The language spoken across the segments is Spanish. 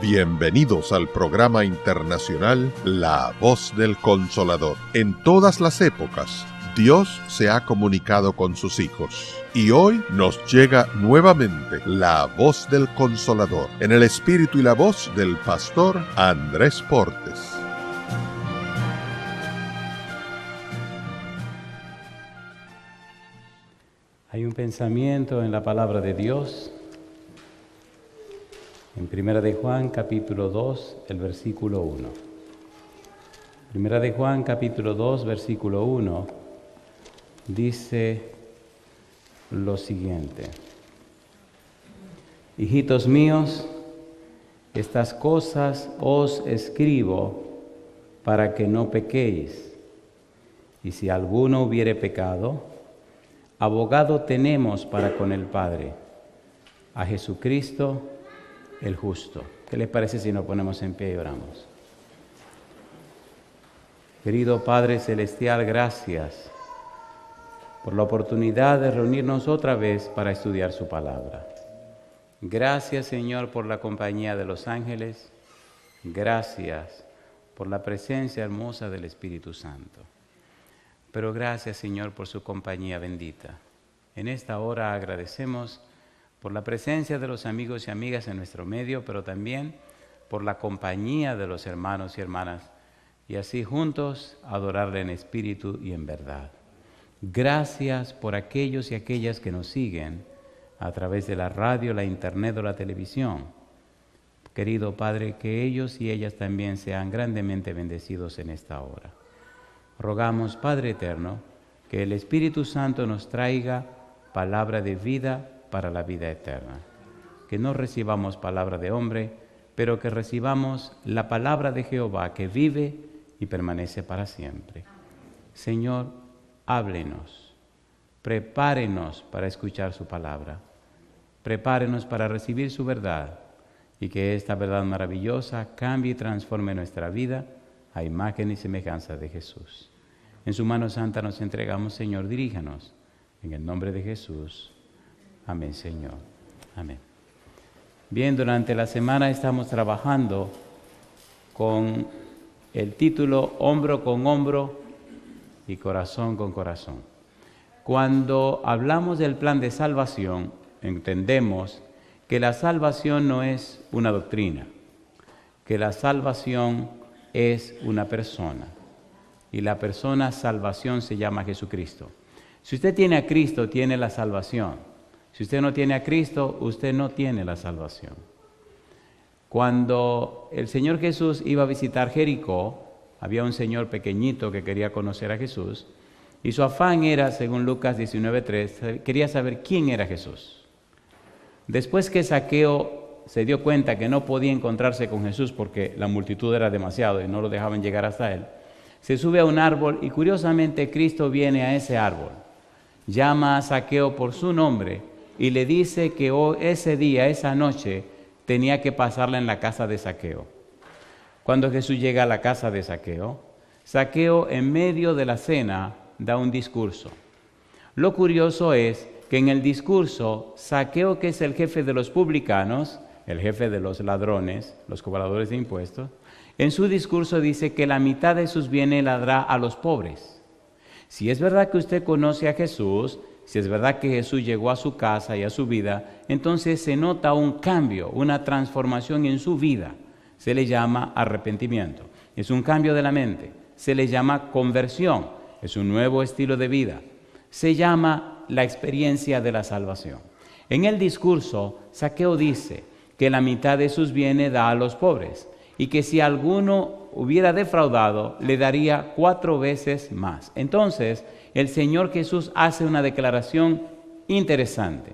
Bienvenidos al programa internacional La Voz del Consolador. En todas las épocas, Dios se ha comunicado con sus hijos. Y hoy nos llega nuevamente la Voz del Consolador, en el espíritu y la voz del pastor Andrés Portes. Hay un pensamiento en la palabra de Dios, en 1 de Juan capítulo 2, el versículo 1. 1 de Juan capítulo 2, versículo 1, dice lo siguiente: Hijitos míos, estas cosas os escribo para que no pequéis. Y si alguno hubiere pecado, abogado tenemos para con el Padre, a Jesucristo el justo. ¿Qué les parece si nos ponemos en pie y oramos? Querido Padre Celestial, gracias por la oportunidad de reunirnos otra vez para estudiar su palabra. Gracias, Señor, por la compañía de los ángeles. Gracias por la presencia hermosa del Espíritu Santo. Pero gracias, Señor, por su compañía bendita. En esta hora agradecemos por la presencia de los amigos y amigas en nuestro medio, pero también por la compañía de los hermanos y hermanas, y así juntos adorarle en espíritu y en verdad. Gracias por aquellos y aquellas que nos siguen a través de la radio, la internet o la televisión. Querido Padre, que ellos y ellas también sean grandemente bendecidos en esta hora. Rogamos, Padre eterno, que el Espíritu Santo nos traiga palabra de vida para la vida eterna. Que no recibamos palabra de hombre, pero que recibamos la palabra de Jehová que vive y permanece para siempre. Señor, háblenos, prepárenos para escuchar su palabra, prepárenos para recibir su verdad y que esta verdad maravillosa cambie y transforme nuestra vida a imagen y semejanza de Jesús. En su mano santa nos entregamos, Señor, diríjanos. En el nombre de Jesús. Amén, Señor. Amén. Bien, durante la semana estamos trabajando con el título Hombro con hombro y corazón con corazón. Cuando hablamos del plan de salvación, entendemos que la salvación no es una doctrina, que la salvación es una persona, y la persona salvación se llama Jesucristo. Si usted tiene a Cristo, tiene la salvación. Si usted no tiene a Cristo, usted no tiene la salvación. Cuando el Señor Jesús iba a visitar Jericó, había un señor pequeñito que quería conocer a Jesús, y su afán era, según Lucas 19:3, quería saber quién era Jesús. Después que Zaqueo se dio cuenta que no podía encontrarse con Jesús porque la multitud era demasiado y no lo dejaban llegar hasta él, se sube a un árbol y curiosamente Cristo viene a ese árbol, llama a Zaqueo por su nombre y le dice que ese día, esa noche, tenía que pasarla en la casa de Zaqueo. Cuando Jesús llega a la casa de Zaqueo, Zaqueo en medio de la cena da un discurso. Lo curioso es que en el discurso, Zaqueo, que es el jefe de los publicanos, el jefe de los ladrones, los cobradores de impuestos, en su discurso dice que la mitad de sus bienes la dará a los pobres. Si es verdad que usted conoce a Jesús, si es verdad que Jesús llegó a su casa y a su vida, entonces se nota un cambio, una transformación en su vida. Se le llama arrepentimiento. Es un cambio de la mente. Se le llama conversión. Es un nuevo estilo de vida. Se llama la experiencia de la salvación. En el discurso, Zaqueo dice que la mitad de sus bienes da a los pobres y que si alguno hubiera defraudado, le daría 4 veces más. Entonces, el Señor Jesús hace una declaración interesante.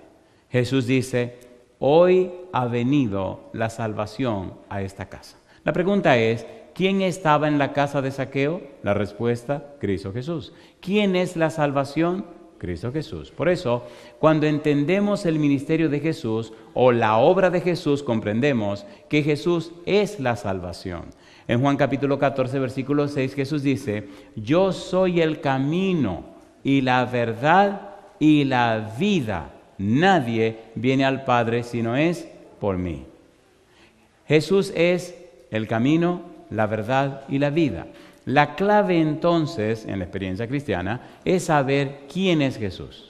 Jesús dice: hoy ha venido la salvación a esta casa. La pregunta es, ¿quién estaba en la casa de Zaqueo? La respuesta, Cristo Jesús. ¿Quién es la salvación? Cristo Jesús. Por eso, cuando entendemos el ministerio de Jesús o la obra de Jesús, comprendemos que Jesús es la salvación. En Juan capítulo 14, versículo 6, Jesús dice: yo soy el camino y la verdad y la vida. Nadie viene al Padre si no es por mí. Jesús es el camino, la verdad y la vida. La clave entonces, en la experiencia cristiana, es saber quién es Jesús.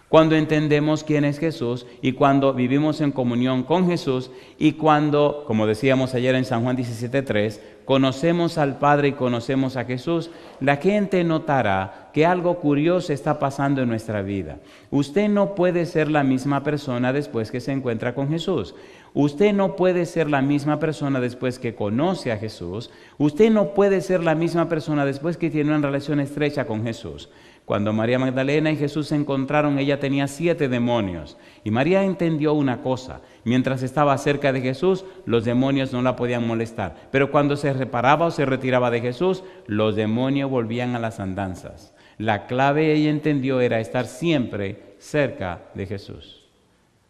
Cuando entendemos quién es Jesús y cuando vivimos en comunión con Jesús y cuando, como decíamos ayer en San Juan 17:3, conocemos al Padre y conocemos a Jesús, la gente notará que algo curioso está pasando en nuestra vida. Usted no puede ser la misma persona después que se encuentra con Jesús. Usted no puede ser la misma persona después que conoce a Jesús. Usted no puede ser la misma persona después que tiene una relación estrecha con Jesús. Cuando María Magdalena y Jesús se encontraron, ella tenía 7 demonios. Y María entendió una cosa: mientras estaba cerca de Jesús, los demonios no la podían molestar. Pero cuando se separaba o se retiraba de Jesús, los demonios volvían a las andanzas. La clave, ella entendió, era estar siempre cerca de Jesús.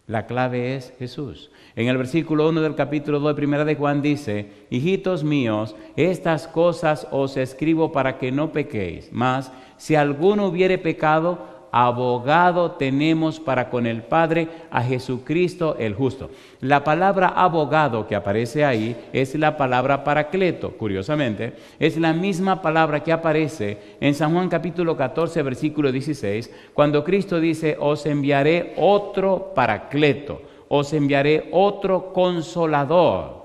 La clave es Jesús. En el versículo 1 del capítulo 2 de Primera de Juan dice: hijitos míos, estas cosas os escribo para que no pequéis. Mas, si alguno hubiere pecado, abogado tenemos para con el Padre, a Jesucristo el justo. La palabra abogado que aparece ahí es la palabra paracleto. Curiosamente, es la misma palabra que aparece en San Juan capítulo 14, versículo 16, cuando Cristo dice: os enviaré otro paracleto, os enviaré otro consolador.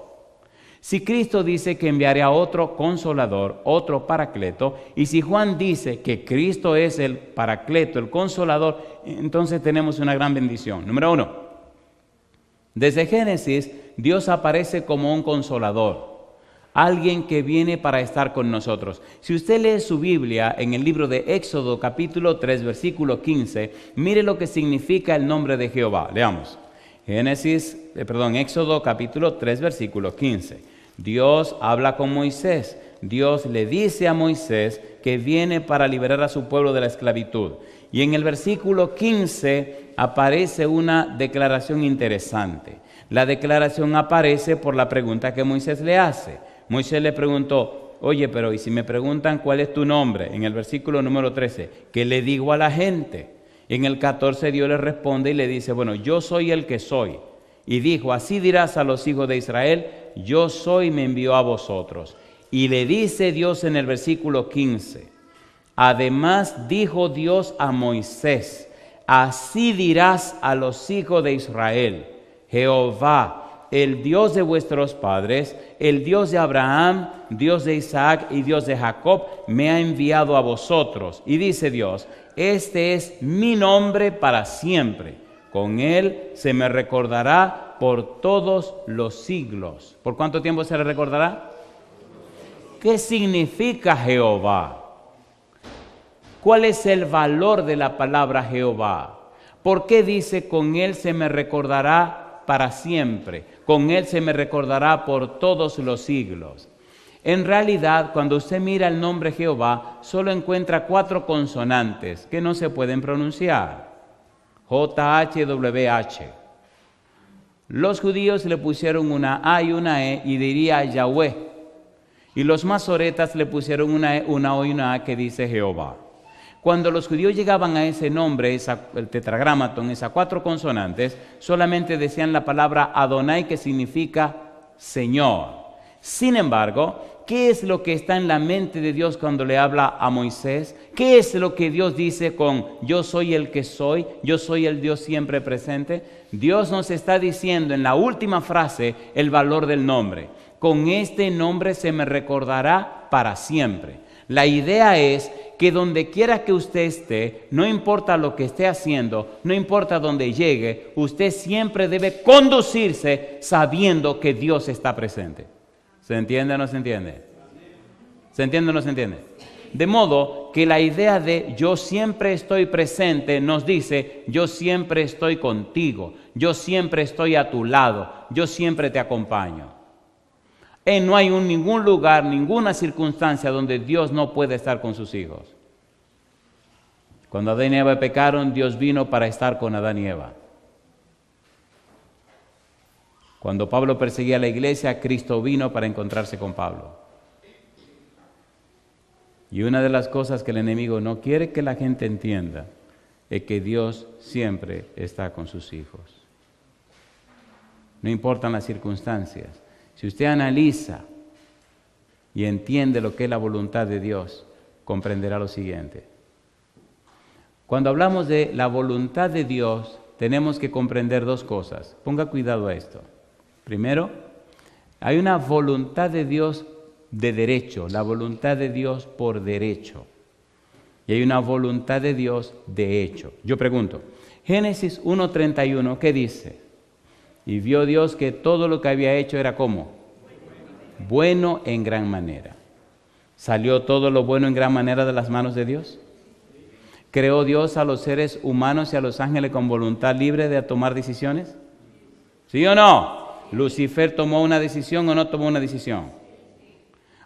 Si Cristo dice que enviaré a otro consolador, otro paracleto, y si Juan dice que Cristo es el paracleto, el consolador, entonces tenemos una gran bendición. Número 1, desde Génesis, Dios aparece como un consolador, alguien que viene para estar con nosotros. Si usted lee su Biblia en el libro de Éxodo capítulo 3, versículo 15, mire lo que significa el nombre de Jehová. Leamos. Éxodo capítulo 3, versículo 15. Dios habla con Moisés. Dios le dice a Moisés que viene para liberar a su pueblo de la esclavitud. Y en el versículo 15 aparece una declaración interesante. La declaración aparece por la pregunta que Moisés le hace. Moisés le preguntó: oye, pero ¿y si me preguntan cuál es tu nombre? En el versículo número 13, ¿qué le digo a la gente? En el 14 Dios le responde y le dice: bueno, yo soy el que soy. Y dijo: así dirás a los hijos de Israel: yo soy, me envió a vosotros. Y le dice Dios en el versículo 15: además dijo Dios a Moisés: así dirás a los hijos de Israel: Jehová, el Dios de vuestros padres, el Dios de Abraham, Dios de Isaac y Dios de Jacob, me ha enviado a vosotros. Y dice Dios: este es mi nombre para siempre. Con él se me recordará por todos los siglos. ¿Por cuánto tiempo se le recordará? ¿Qué significa Jehová? ¿Cuál es el valor de la palabra Jehová? ¿Por qué dice: con él se me recordará para siempre? Con él se me recordará por todos los siglos. En realidad, cuando usted mira el nombre Jehová, solo encuentra 4 consonantes que no se pueden pronunciar. JHWH. Los judíos le pusieron una A y una E y diría Yahweh. Y los masoretas le pusieron una E, una O y una A que dice Jehová. Cuando los judíos llegaban a ese nombre, el tetragramaton, esas 4 consonantes, solamente decían la palabra Adonai, que significa Señor. Sin embargo, ¿qué es lo que está en la mente de Dios cuando le habla a Moisés? ¿Qué es lo que Dios dice con yo soy el que soy, yo soy el Dios siempre presente? Dios nos está diciendo en la última frase el valor del nombre. Con este nombre se me recordará para siempre. La idea es que donde quiera que usted esté, no importa lo que esté haciendo, no importa dónde llegue, usted siempre debe conducirse sabiendo que Dios está presente. ¿Se entiende o no se entiende? ¿Se entiende o no se entiende? De modo que la idea de yo siempre estoy presente nos dice: yo siempre estoy contigo, yo siempre estoy a tu lado, yo siempre te acompaño. No hay ningún lugar, ninguna circunstancia donde Dios no puede estar con sus hijos. Cuando Adán y Eva pecaron, Dios vino para estar con Adán y Eva. Cuando Pablo perseguía a la iglesia, Cristo vino para encontrarse con Pablo. Y una de las cosas que el enemigo no quiere que la gente entienda es que Dios siempre está con sus hijos. No importan las circunstancias. Si usted analiza y entiende lo que es la voluntad de Dios, comprenderá lo siguiente. Cuando hablamos de la voluntad de Dios, tenemos que comprender dos cosas. Ponga cuidado a esto. Primero, hay una voluntad de Dios de derecho, la voluntad de Dios por derecho. Y hay una voluntad de Dios de hecho. Yo pregunto, Génesis 1:31, ¿qué dice? Y vio Dios que todo lo que había hecho era ¿cómo? Bueno en gran manera. ¿Salió todo lo bueno en gran manera de las manos de Dios? ¿Creó Dios a los seres humanos y a los ángeles con voluntad libre de tomar decisiones? ¿Sí o no? ¿Lucifer tomó una decisión o no tomó una decisión?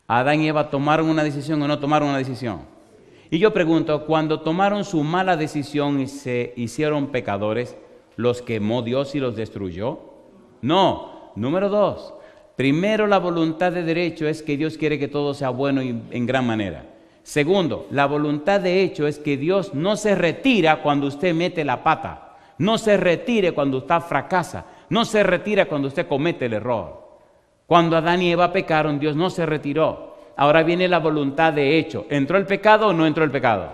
¿Adán y Eva tomaron una decisión o no tomaron una decisión? Y yo pregunto, cuando tomaron su mala decisión y se hicieron pecadores, ¿los quemó Dios y los destruyó? No. Número 2, primero la voluntad de derecho es que Dios quiere que todo sea bueno y en gran manera. Segundo, la voluntad de hecho es que Dios no se retira cuando usted mete la pata, no se retire cuando usted fracasa, no se retira cuando usted comete el error. Cuando Adán y Eva pecaron, Dios no se retiró. Ahora viene la voluntad de hecho. ¿Entró el pecado o no entró el pecado?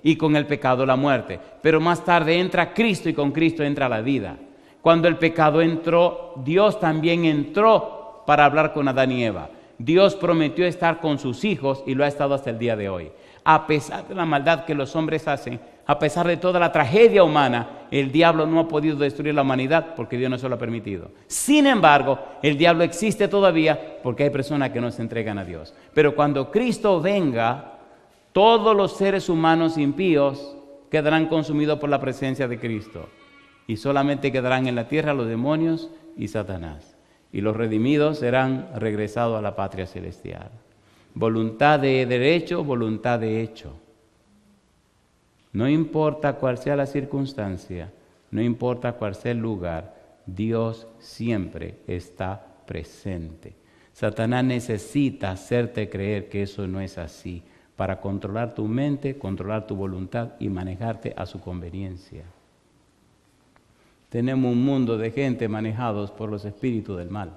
Y con el pecado la muerte. Pero más tarde entra Cristo y con Cristo entra la vida. Cuando el pecado entró, Dios también entró para hablar con Adán y Eva. Dios prometió estar con sus hijos y lo ha estado hasta el día de hoy. A pesar de la maldad que los hombres hacen, a pesar de toda la tragedia humana, el diablo no ha podido destruir la humanidad porque Dios no se lo ha permitido. Sin embargo, el diablo existe todavía porque hay personas que no se entregan a Dios. Pero cuando Cristo venga, todos los seres humanos impíos quedarán consumidos por la presencia de Cristo. Y solamente quedarán en la tierra los demonios y Satanás. Y los redimidos serán regresados a la patria celestial. Voluntad de derecho, voluntad de hecho. No importa cuál sea la circunstancia, no importa cuál sea el lugar, Dios siempre está presente. Satanás necesita hacerte creer que eso no es así, para controlar tu mente, controlar tu voluntad y manejarte a su conveniencia. Tenemos un mundo de gente manejados por los espíritus del mal.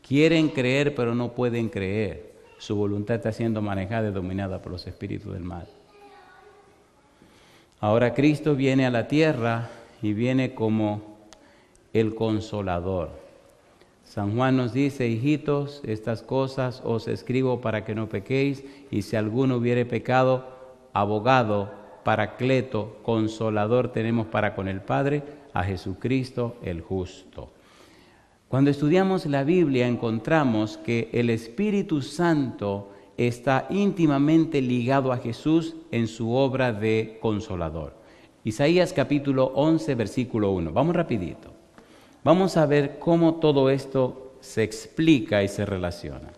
Quieren creer, pero no pueden creer. Su voluntad está siendo manejada y dominada por los espíritus del mal. Ahora Cristo viene a la tierra y viene como el Consolador. San Juan nos dice, hijitos, estas cosas os escribo para que no pequéis, y si alguno hubiere pecado, abogado, Paracleto, Consolador tenemos para con el Padre, a Jesucristo el justo. Cuando estudiamos la Biblia encontramos que el Espíritu Santo está íntimamente ligado a Jesús en su obra de Consolador. Isaías capítulo 11, versículo 1. Vamos rapidito. Vamos a ver cómo todo esto se explica y se relaciona.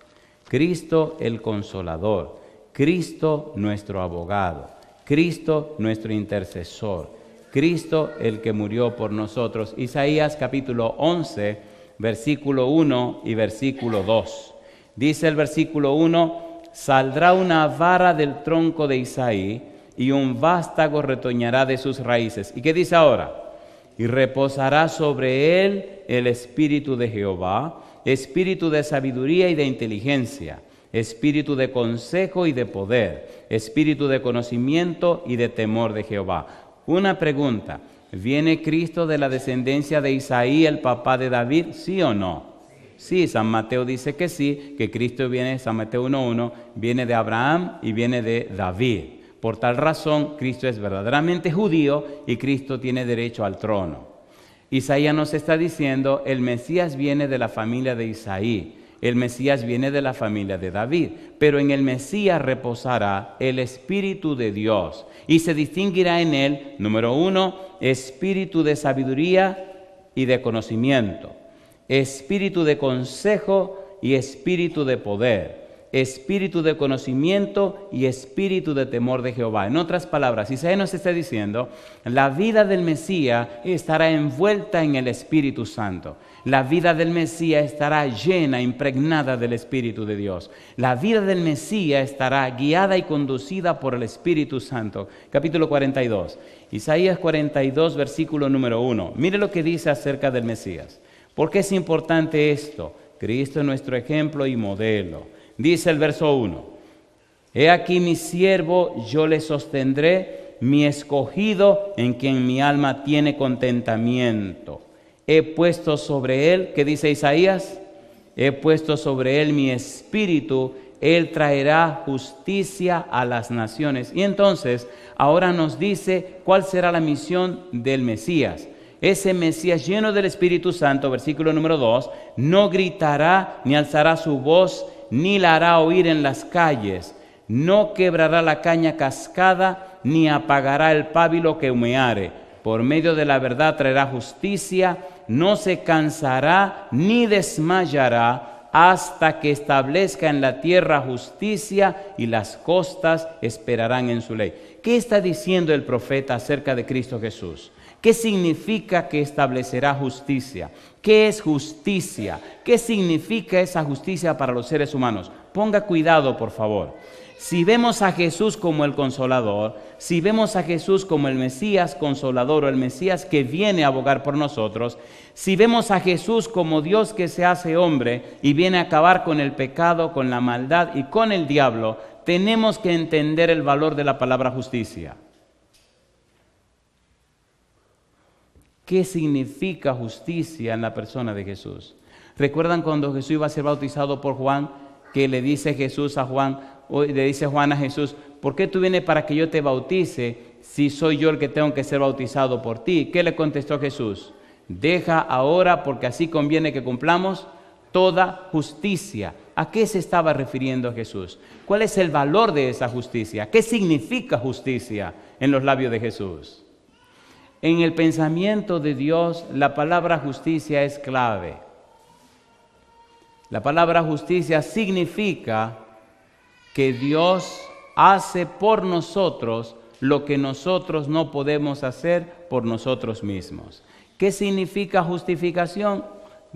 Cristo el Consolador, Cristo nuestro abogado, Cristo nuestro intercesor, Cristo el que murió por nosotros. Isaías capítulo 11, versículo 1 y versículo 2. Dice el versículo 1, saldrá una vara del tronco de Isaí y un vástago retoñará de sus raíces. ¿Y qué dice ahora? Y reposará sobre él el espíritu de Jehová, espíritu de sabiduría y de inteligencia, espíritu de consejo y de poder, espíritu de conocimiento y de temor de Jehová. Una pregunta, ¿viene Cristo de la descendencia de Isaí, el papá de David? ¿Sí o no? Sí, San Mateo dice que sí, que Cristo viene, San Mateo 1:1, viene de Abraham y viene de David. Por tal razón, Cristo es verdaderamente judío y Cristo tiene derecho al trono. Isaías nos está diciendo, el Mesías viene de la familia de Isaí, el Mesías viene de la familia de David, pero en el Mesías reposará el Espíritu de Dios y se distinguirá en él, número 1, espíritu de sabiduría y de conocimiento, espíritu de consejo y espíritu de poder, espíritu de conocimiento y espíritu de temor de Jehová. En otras palabras, Isaías nos está diciendo, la vida del Mesías estará envuelta en el Espíritu Santo. La vida del Mesías estará llena, impregnada del Espíritu de Dios. La vida del Mesías estará guiada y conducida por el Espíritu Santo. Capítulo 42. Isaías 42, versículo número 1. Mire lo que dice acerca del Mesías. ¿Por qué es importante esto? Cristo es nuestro ejemplo y modelo. Dice el verso 1, he aquí mi siervo, yo le sostendré, mi escogido, en quien mi alma tiene contentamiento. He puesto sobre él, ¿qué dice Isaías? He puesto sobre él mi espíritu, él traerá justicia a las naciones. Y entonces, ahora nos dice cuál será la misión del Mesías. Ese Mesías lleno del Espíritu Santo, versículo número 2, no gritará ni alzará su voz, ni la hará oír en las calles. No quebrará la caña cascada, ni apagará el pábilo que humeare. Por medio de la verdad traerá justicia, no se cansará ni desmayará hasta que establezca en la tierra justicia y las costas esperarán en su ley. ¿Qué está diciendo el profeta acerca de Cristo Jesús? ¿Qué significa que establecerá justicia? ¿Qué es justicia? ¿Qué significa esa justicia para los seres humanos? Ponga cuidado, por favor. Si vemos a Jesús como el Consolador, si vemos a Jesús como el Mesías Consolador o el Mesías que viene a abogar por nosotros, si vemos a Jesús como Dios que se hace hombre y viene a acabar con el pecado, con la maldad y con el diablo, tenemos que entender el valor de la palabra justicia. ¿Qué significa justicia en la persona de Jesús? ¿Recuerdan cuando Jesús iba a ser bautizado por Juan, que le dice Jesús a Juan, o le dice Juan a Jesús, ¿por qué tú vienes para que yo te bautice si soy yo el que tengo que ser bautizado por ti? ¿Qué le contestó Jesús? Deja ahora porque así conviene que cumplamos toda justicia. ¿A qué se estaba refiriendo Jesús? ¿Cuál es el valor de esa justicia? ¿Qué significa justicia en los labios de Jesús? En el pensamiento de Dios, la palabra justicia es clave. La palabra justicia significa que Dios hace por nosotros lo que nosotros no podemos hacer por nosotros mismos. ¿Qué significa justificación?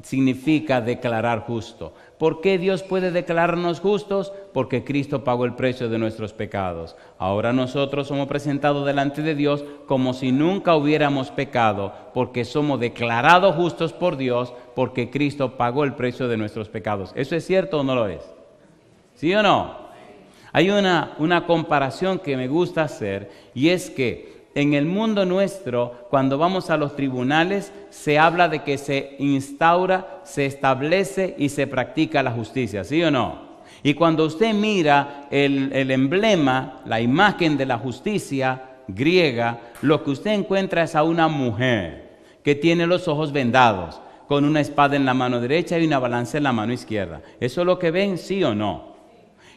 Significa declarar justo. ¿Por qué Dios puede declararnos justos? Porque Cristo pagó el precio de nuestros pecados. Ahora nosotros somos presentados delante de Dios como si nunca hubiéramos pecado, porque somos declarados justos por Dios, porque Cristo pagó el precio de nuestros pecados. ¿Eso es cierto o no lo es? ¿Sí o no? Hay una comparación que me gusta hacer, y es que en el mundo nuestro, cuando vamos a los tribunales, se habla de que se instaura, se establece y se practica la justicia, ¿sí o no? Y cuando usted mira el emblema, la imagen de la justicia griega, lo que usted encuentra es a una mujer que tiene los ojos vendados, con una espada en la mano derecha y una balanza en la mano izquierda. ¿Eso es lo que ven, sí o no?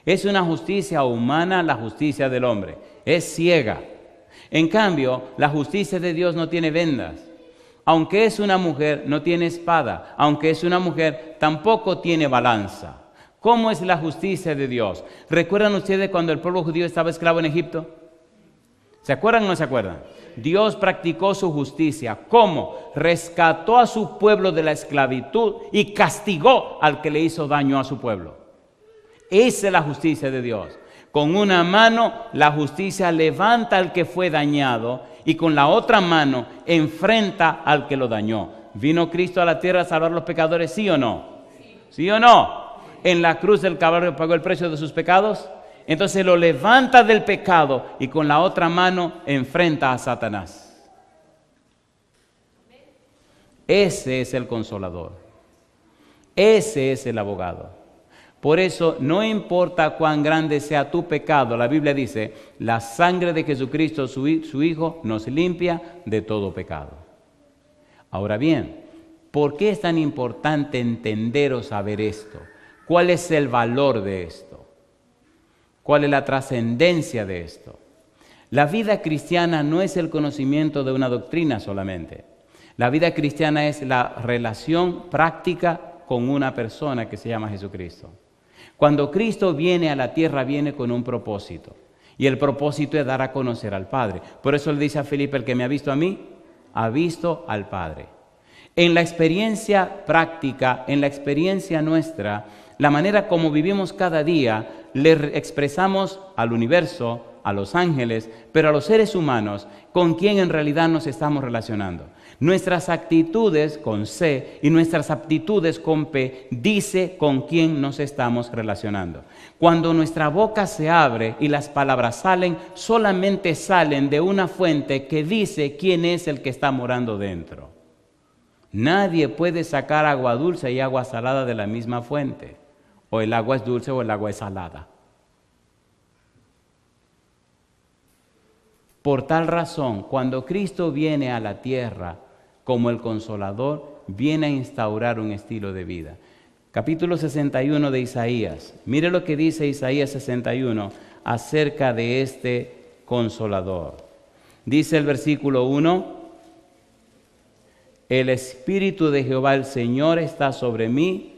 Es una justicia humana, la justicia del hombre. Es ciega. En cambio, la justicia de Dios no tiene vendas. Aunque es una mujer, no tiene espada. Aunque es una mujer, tampoco tiene balanza. ¿Cómo es la justicia de Dios? ¿Recuerdan ustedes cuando el pueblo judío estaba esclavo en Egipto? ¿Se acuerdan o no se acuerdan? Dios practicó su justicia. ¿Cómo? Rescató a su pueblo de la esclavitud y castigó al que le hizo daño a su pueblo. Esa es la justicia de Dios. Con una mano la justicia levanta al que fue dañado y con la otra mano enfrenta al que lo dañó. ¿Vino Cristo a la tierra a salvar a los pecadores, sí o no? ¿Sí o no? En la cruz del Calvario pagó el precio de sus pecados. Entonces lo levanta del pecado y con la otra mano enfrenta a Satanás. Ese es el Consolador. Ese es el abogado. Por eso, no importa cuán grande sea tu pecado, la Biblia dice, la sangre de Jesucristo, su Hijo, nos limpia de todo pecado. Ahora bien, ¿por qué es tan importante entender o saber esto? ¿Cuál es el valor de esto? ¿Cuál es la trascendencia de esto? La vida cristiana no es el conocimiento de una doctrina solamente. La vida cristiana es la relación práctica con una persona que se llama Jesucristo. Cuando Cristo viene a la tierra, viene con un propósito. Y el propósito es dar a conocer al Padre. Por eso le dice a Felipe, el que me ha visto a mí, ha visto al Padre. En la experiencia práctica, en la experiencia nuestra, la manera como vivimos cada día, le expresamos al universo, a los ángeles, pero a los seres humanos, ¿con quién en realidad nos estamos relacionando? Nuestras actitudes con C y nuestras aptitudes con P dice con quién nos estamos relacionando. Cuando nuestra boca se abre y las palabras salen, solamente salen de una fuente que dice quién es el que está morando dentro. Nadie puede sacar agua dulce y agua salada de la misma fuente. O el agua es dulce o el agua es salada. Por tal razón, cuando Cristo viene a la tierra como el Consolador, viene a instaurar un estilo de vida. Capítulo 61 de Isaías. Mire lo que dice Isaías 61 acerca de este Consolador. Dice el versículo 1: el Espíritu de Jehová el Señor está sobre mí,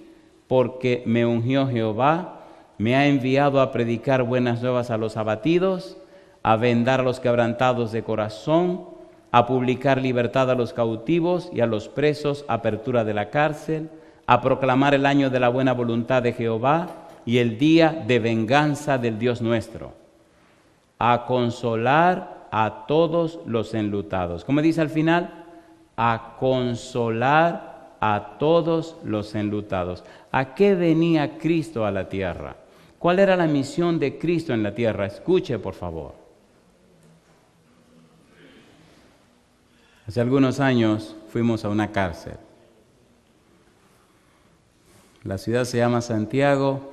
porque me ungió Jehová, me ha enviado a predicar buenas nuevas a los abatidos, a vendar a los quebrantados de corazón, a publicar libertad a los cautivos y a los presos, apertura de la cárcel, a proclamar el año de la buena voluntad de Jehová y el día de venganza del Dios nuestro, a consolar a todos los enlutados. ¿Cómo dice al final? A consolar a todos los enlutados. ¿A qué venía Cristo a la tierra? ¿Cuál era la misión de Cristo en la tierra? Escuche, por favor. Hace algunos años fuimos a una cárcel. La ciudad se llama Santiago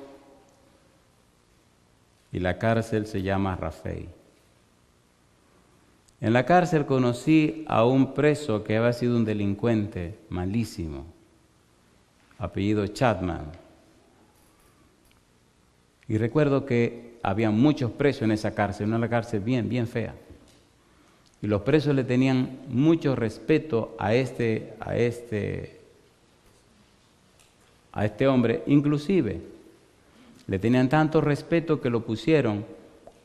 y la cárcel se llama Rafey. En la cárcel conocí a un preso que había sido un delincuente malísimo, apellido Chapman. Y recuerdo que había muchos presos en esa cárcel, una cárcel bien fea. Y los presos le tenían mucho respeto a este hombre, inclusive le tenían tanto respeto que lo pusieron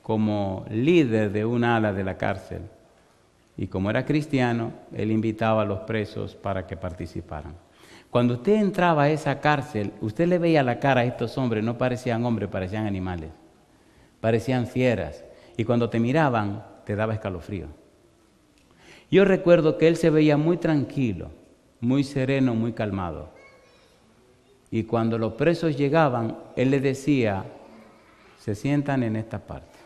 como líder de una ala de la cárcel. Y como era cristiano, él invitaba a los presos para que participaran. Cuando usted entraba a esa cárcel, usted le veía la cara a estos hombres, no parecían hombres, parecían animales, parecían fieras. Y cuando te miraban, te daba escalofrío. Yo recuerdo que él se veía muy tranquilo, muy sereno, muy calmado. Y cuando los presos llegaban, él les decía: se sientan en esta parte.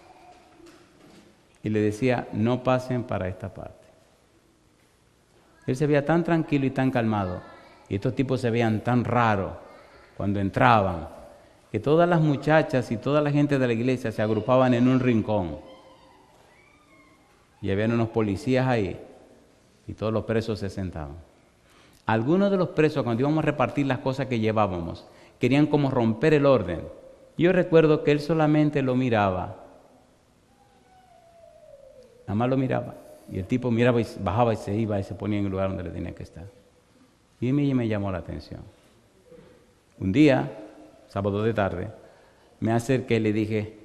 Y le decía: no pasen para esta parte. Él se veía tan tranquilo y tan calmado, y estos tipos se veían tan raros cuando entraban, que todas las muchachas y toda la gente de la iglesia se agrupaban en un rincón. Y habían unos policías ahí, y todos los presos se sentaban. Algunos de los presos, cuando íbamos a repartir las cosas que llevábamos, querían como romper el orden. Yo recuerdo que él solamente lo miraba. Nada más lo miraba. Y el tipo miraba y bajaba y se iba y se ponía en el lugar donde le tenía que estar. Y a mí me llamó la atención. Un día, sábado de tarde, me acerqué y le dije: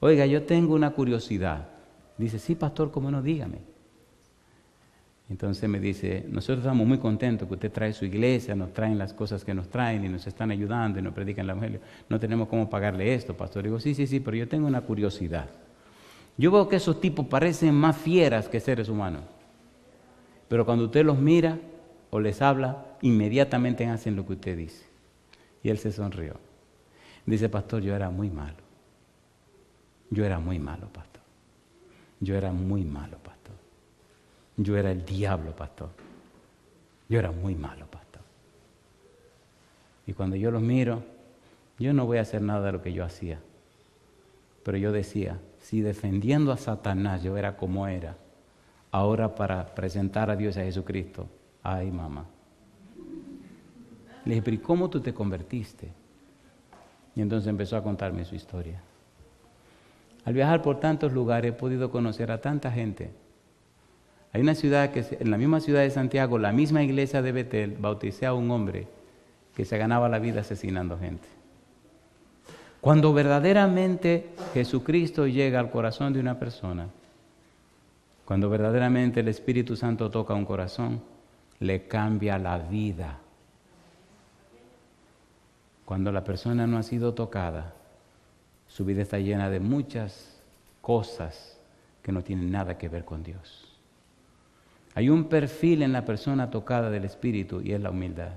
oiga, yo tengo una curiosidad. Dice: sí, pastor, ¿cómo no? Dígame. Entonces me dice: nosotros estamos muy contentos que usted trae su iglesia, nos traen las cosas que nos traen y nos están ayudando y nos predican el evangelio. No tenemos cómo pagarle esto, pastor. Digo: sí, pero yo tengo una curiosidad. Yo veo que esos tipos parecen más fieras que seres humanos. Pero cuando usted los mira o les habla, inmediatamente hacen lo que usted dice. Y él se sonrió. Dice: pastor, yo era muy malo. Yo era muy malo, pastor. Yo era muy malo, pastor. Yo era el diablo, pastor. Yo era muy malo, pastor. Y cuando yo los miro, yo no voy a hacer nada de lo que yo hacía. Pero yo decía: si defendiendo a Satanás yo era como era, ahora para presentar a Dios y a Jesucristo, ay, mamá. Le dije: pero ¿y cómo tú te convertiste? Y entonces empezó a contarme su historia. Al viajar por tantos lugares he podido conocer a tanta gente. Hay una ciudad que, en la misma ciudad de Santiago, la misma iglesia de Betel, bauticé a un hombre que se ganaba la vida asesinando gente. Cuando verdaderamente Jesucristo llega al corazón de una persona, cuando verdaderamente el Espíritu Santo toca un corazón, le cambia la vida. Cuando la persona no ha sido tocada, su vida está llena de muchas cosas que no tienen nada que ver con Dios. Hay un perfil en la persona tocada del Espíritu y es la humildad.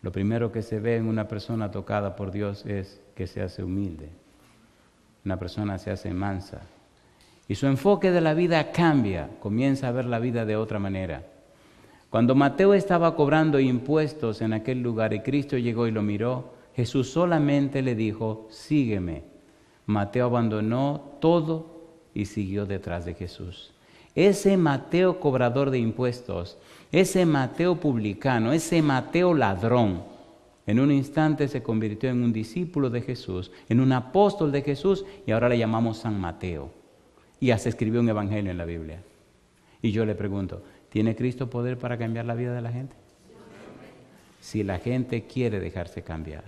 Lo primero que se ve en una persona tocada por Dios es que se hace humilde. Una persona se hace mansa. Y su enfoque de la vida cambia, comienza a ver la vida de otra manera. Cuando Mateo estaba cobrando impuestos en aquel lugar y Cristo llegó y lo miró, Jesús solamente le dijo, sígueme. Mateo abandonó todo y siguió detrás de Jesús. Ese Mateo cobrador de impuestos, ese Mateo publicano, ese Mateo ladrón, en un instante se convirtió en un discípulo de Jesús, en un apóstol de Jesús, y ahora le llamamos San Mateo. Y hasta escribió un evangelio en la Biblia. Y yo le pregunto, ¿tiene Cristo poder para cambiar la vida de la gente? Si la gente quiere dejarse cambiar.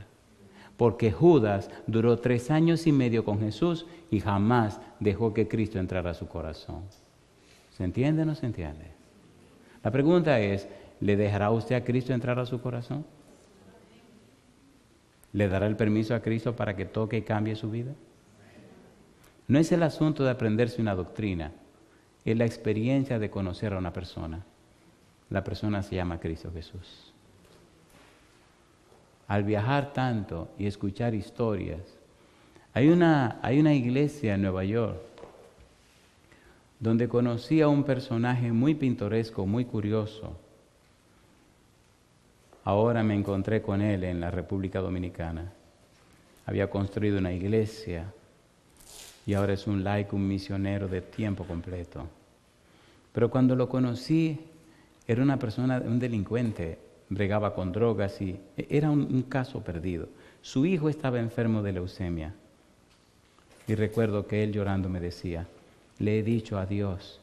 Porque Judas duró 3 años y medio con Jesús y jamás dejó que Cristo entrara a su corazón. ¿Se entiende o no se entiende? La pregunta es, ¿le dejará usted a Cristo entrar a su corazón? ¿Le dará el permiso a Cristo para que toque y cambie su vida? No es el asunto de aprenderse una doctrina, es la experiencia de conocer a una persona. La persona se llama Cristo Jesús. Al viajar tanto y escuchar historias, hay una iglesia en Nueva York donde conocí a un personaje muy pintoresco, muy curioso. Ahora me encontré con él en la República Dominicana. Había construido una iglesia y ahora es un laico, un misionero de tiempo completo. Pero cuando lo conocí, era una persona, un delincuente, bregaba con drogas y era un caso perdido. Su hijo estaba enfermo de leucemia. Y recuerdo que él llorando me decía, le he dicho a Dios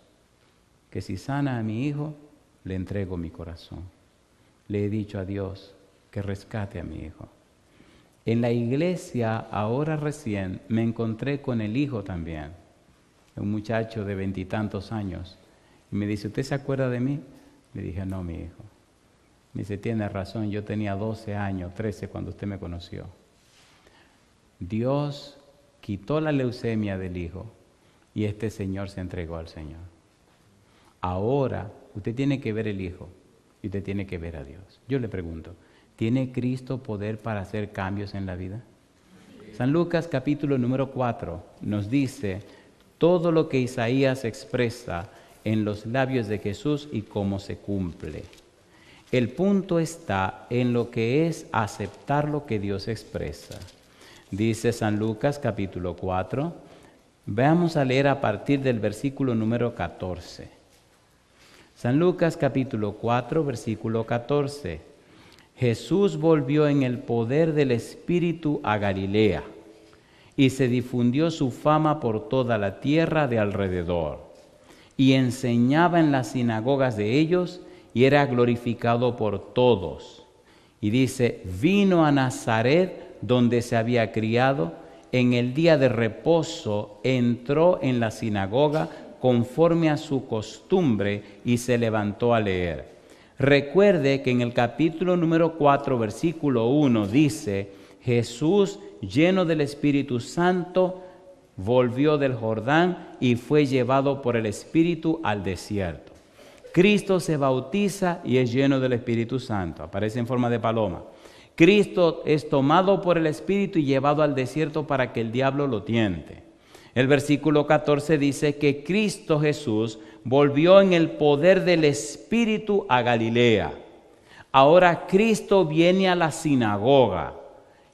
que si sana a mi hijo, le entrego mi corazón. Le he dicho a Dios que rescate a mi hijo. En la iglesia, ahora recién, me encontré con el hijo también, un muchacho de 20 y tantos años. Y me dice, ¿usted se acuerda de mí? Le dije, no, mi hijo. Me dice, tiene razón, yo tenía 12 años, 13 cuando usted me conoció. Dios quitó la leucemia del hijo y este señor se entregó al Señor. Ahora, usted tiene que ver el hijo y usted tiene que ver a Dios. Yo le pregunto, ¿tiene Cristo poder para hacer cambios en la vida? San Lucas capítulo número 4 nos dice todo lo que Isaías expresa en los labios de Jesús y cómo se cumple. El punto está en lo que es aceptar lo que Dios expresa. Dice San Lucas capítulo 4, vamos a leer a partir del versículo número 14. San Lucas capítulo 4, versículo 14. Jesús volvió en el poder del Espíritu a Galilea y se difundió su fama por toda la tierra de alrededor. Y enseñaba en las sinagogas de ellos y era glorificado por todos. Y dice, vino a Nazaret, donde se había criado, en el día de reposo entró en la sinagoga conforme a su costumbre y se levantó a leer. Recuerde que en el capítulo número 4, versículo 1 dice, Jesús, lleno del Espíritu Santo, volvió del Jordán y fue llevado por el Espíritu al desierto. Cristo se bautiza y es lleno del Espíritu Santo, aparece en forma de paloma. Cristo es tomado por el Espíritu y llevado al desierto para que el diablo lo tiente. El versículo 14 dice que Cristo Jesús volvió en el poder del Espíritu a Galilea. Ahora Cristo viene a la sinagoga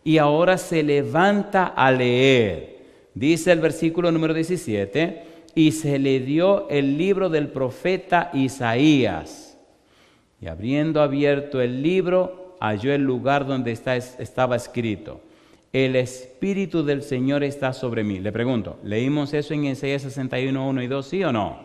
y ahora se levanta a leer. Dice el versículo número 17, y se le dio el libro del profeta Isaías. Y habiendo abierto el libro, halló el lugar donde estaba escrito, el Espíritu del Señor está sobre mí. Le pregunto, ¿leímos eso en Isaías 61, 1 y 2, sí o no?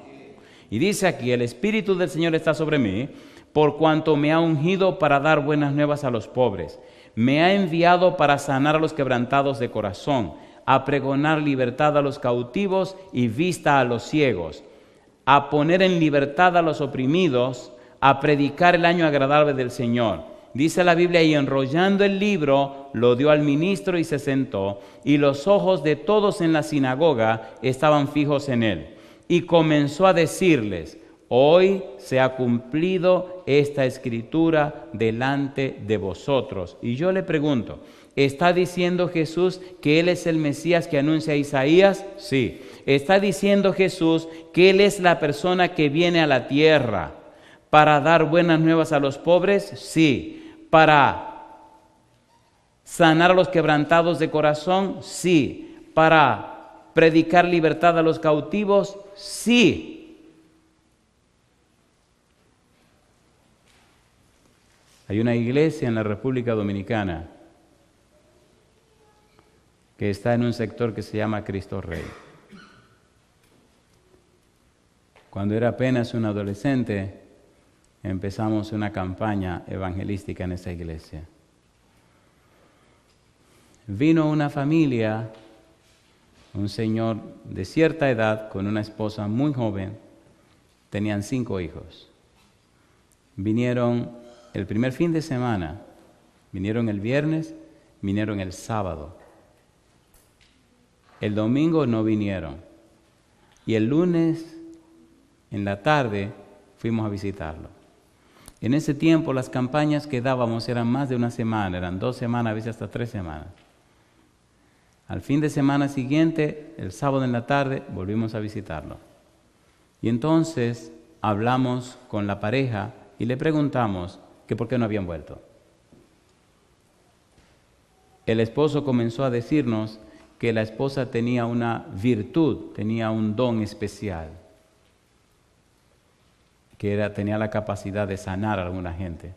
Y dice aquí, el Espíritu del Señor está sobre mí, por cuanto me ha ungido para dar buenas nuevas a los pobres. Me ha enviado para sanar a los quebrantados de corazón, a pregonar libertad a los cautivos y vista a los ciegos, a poner en libertad a los oprimidos, a predicar el año agradable del Señor. Dice la Biblia, y enrollando el libro, lo dio al ministro y se sentó, y los ojos de todos en la sinagoga estaban fijos en él. Y comenzó a decirles: hoy se ha cumplido esta escritura delante de vosotros. Y yo le pregunto, ¿está diciendo Jesús que Él es el Mesías que anuncia Isaías? Sí. ¿Está diciendo Jesús que Él es la persona que viene a la tierra para dar buenas nuevas a los pobres? Sí. ¿Para sanar a los quebrantados de corazón? Sí. ¿Para predicar libertad a los cautivos? Sí. Hay una iglesia en la República Dominicana que está en un sector que se llama Cristo Rey. Cuando era apenas un adolescente, empezamos una campaña evangelística en esa iglesia. Vino una familia, un señor de cierta edad con una esposa muy joven, tenían 5 hijos. Vinieron el primer fin de semana, vinieron el viernes, vinieron el sábado. El domingo no vinieron. Y el lunes, en la tarde, fuimos a visitarlo. En ese tiempo las campañas que dábamos eran más de una semana, eran 2 semanas, a veces hasta 3 semanas. Al fin de semana siguiente, el sábado en la tarde, volvimos a visitarlo. Y entonces hablamos con la pareja y le preguntamos que por qué no habían vuelto. El esposo comenzó a decirnos que la esposa tenía una virtud, tenía un don especial, que tenía la capacidad de sanar a alguna gente.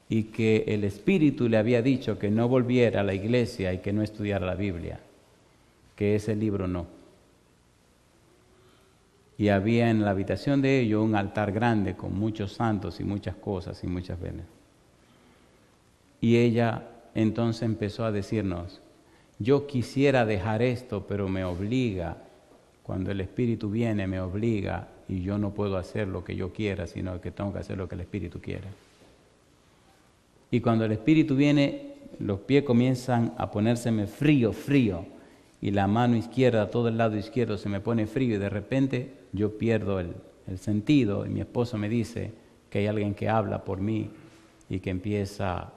Y que el Espíritu le había dicho que no volviera a la iglesia y que no estudiara la Biblia, que ese libro no. Y había en la habitación de ellos un altar grande con muchos santos y muchas cosas y muchas velas. Y ella entonces empezó a decirnos: yo quisiera dejar esto, pero me obliga. Cuando el Espíritu viene, me obliga y yo no puedo hacer lo que yo quiera, sino que tengo que hacer lo que el Espíritu quiere. Y cuando el Espíritu viene, los pies comienzan a ponérseme frío, y la mano izquierda, todo el lado izquierdo se me pone frío, y de repente yo pierdo el sentido, y mi esposo me dice que hay alguien que habla por mí y que empieza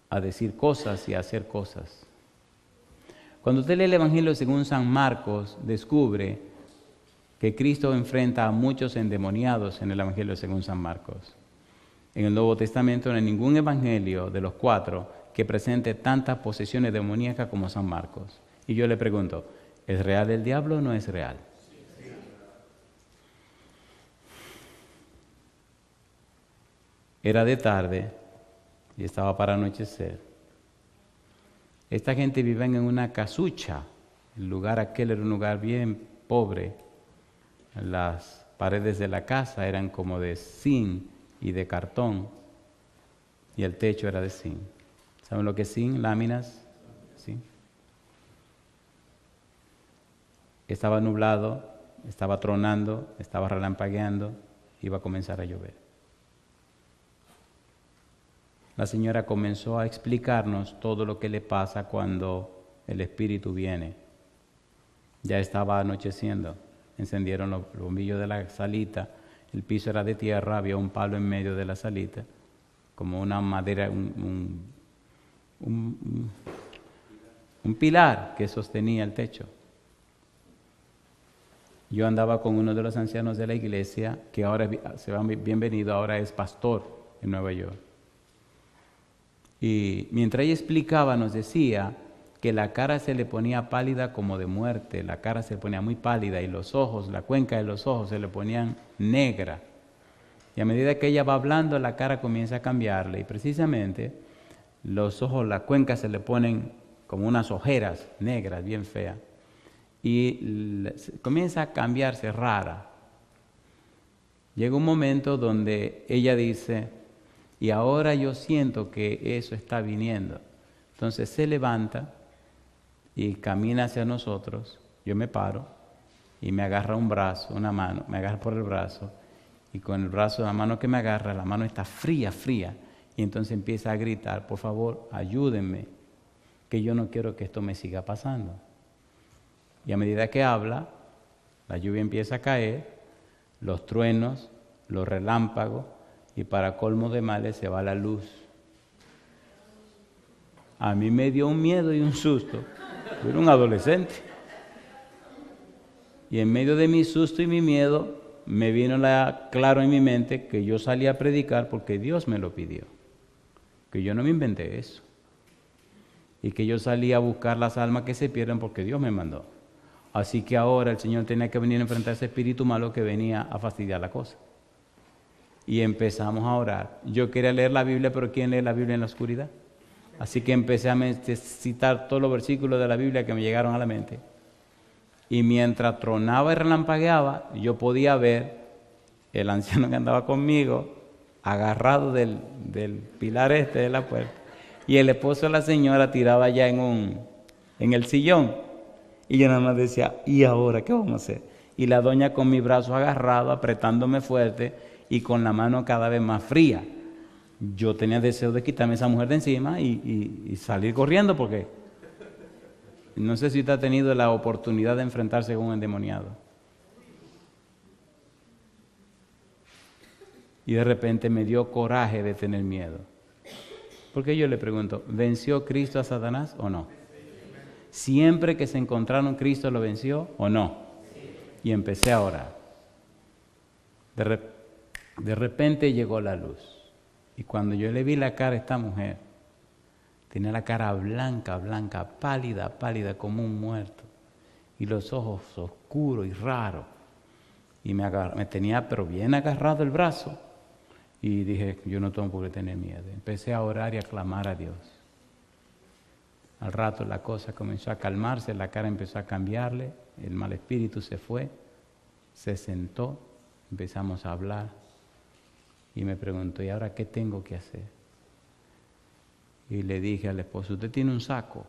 a decir cosas y a hacer cosas. Cuando usted lee el Evangelio según San Marcos, descubre que Cristo enfrenta a muchos endemoniados en el Evangelio según San Marcos. En el Nuevo Testamento no hay ningún evangelio de los 4 que presente tantas posesiones demoníacas como San Marcos. Y yo le pregunto, ¿es real el diablo o no es real? Era de tarde y estaba para anochecer. Esta gente vivía en una casucha. El lugar aquel era un lugar bien pobre. Las paredes de la casa eran como de zinc y de cartón, y el techo era de zinc. ¿Saben lo que es zinc? Láminas. ¿Sí? Estaba nublado, estaba tronando, estaba relampagueando, iba a comenzar a llover. La señora comenzó a explicarnos todo lo que le pasa cuando el Espíritu viene. Ya estaba anocheciendo, encendieron los bombillos de la salita, el piso era de tierra, había un palo en medio de la salita, como una madera, un pilar que sostenía el techo. Yo andaba con uno de los ancianos de la iglesia, que ahora se va bienvenido, ahora es pastor en Nueva York. Y mientras ella explicaba, nos decía que la cara se le ponía pálida como de muerte, la cara se ponía muy pálida y los ojos, la cuenca de los ojos se le ponían negra. Y a medida que ella va hablando, la cara comienza a cambiarle y precisamente los ojos, la cuenca se le ponen como unas ojeras negras, bien feas. Y comienza a cambiarse rara. Llega un momento donde ella dice, y ahora yo siento que eso está viniendo. Entonces se levanta y camina hacia nosotros, yo me paro y me agarra un brazo, una mano, me agarra por el brazo Y con el brazo de la mano que me agarra, la mano está fría, fría. Y entonces empieza a gritar, por favor, ayúdenme, que yo no quiero que esto me siga pasando. Y a medida que habla, la lluvia empieza a caer, los truenos, los relámpagos, y para colmo de males se va la luz. A mí me dio un miedo y un susto. Yo era un adolescente. Y en medio de mi susto y mi miedo, me vino claro en mi mente que yo salí a predicar porque Dios me lo pidió. Que yo no me inventé eso. Y que yo salí a buscar las almas que se pierden porque Dios me mandó. Así que ahora el Señor tenía que venir a enfrentar ese espíritu malo que venía a fastidiar la cosa. Y empezamos a orar. Yo quería leer la Biblia, pero ¿quién lee la Biblia en la oscuridad? Así que empecé a citar todos los versículos de la Biblia que me llegaron a la mente. Y mientras tronaba y relampagueaba, yo podía ver el anciano que andaba conmigo agarrado del pilar de la puerta. Y el esposo de la señora tiraba ya en el sillón. Y yo nada más decía, ¿y ahora qué vamos a hacer? Y la doña con mi brazo agarrado, apretándome fuerte y con la mano cada vez más fría. Yo tenía deseo de quitarme a esa mujer de encima y salir corriendo porque no sé si usted ha tenido la oportunidad de enfrentarse con un endemoniado. Y de repente me dio coraje de tener miedo. Porque yo le pregunto, ¿venció Cristo a Satanás o no? Siempre que se encontraron, ¿Cristo lo venció o no? Y empecé a orar. De repente llegó la luz. Y cuando yo le vi la cara a esta mujer, tenía la cara blanca, blanca, pálida, pálida como un muerto. Y los ojos oscuros y raros. Y me tenía pero bien agarrado el brazo. Y dije, yo no tengo por qué tener miedo. Empecé a orar y a clamar a Dios. Al rato la cosa comenzó a calmarse, la cara empezó a cambiarle, el mal espíritu se fue, se sentó, empezamos a hablar. Y me preguntó, ¿y ahora qué tengo que hacer? Y le dije al esposo, ¿usted tiene un saco?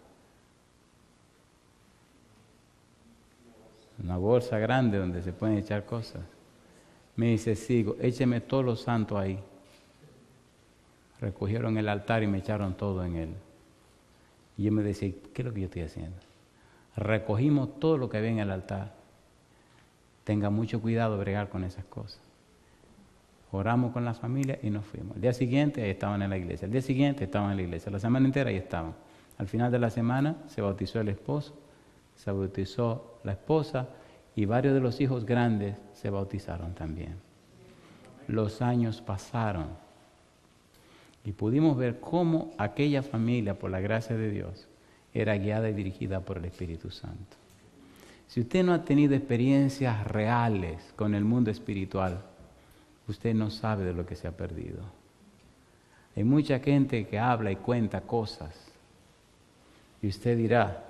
Una bolsa grande donde se pueden echar cosas. Me dice, sí, écheme todos los santos ahí. Recogieron el altar y me echaron todo en él. Y yo me decía, ¿qué es lo que yo estoy haciendo? Recogimos todo lo que había en el altar. Tenga mucho cuidado de bregar con esas cosas. Oramos con la familia y nos fuimos. El día siguiente estaban en la iglesia. El día siguiente estaban en la iglesia. La semana entera ahí estaban. Al final de la semana se bautizó el esposo, se bautizó la esposa y varios de los hijos grandes se bautizaron también. Los años pasaron y pudimos ver cómo aquella familia, por la gracia de Dios, era guiada y dirigida por el Espíritu Santo. Si usted no ha tenido experiencias reales con el mundo espiritual, usted no sabe de lo que se ha perdido. Hay mucha gente que habla y cuenta cosas. Y usted dirá,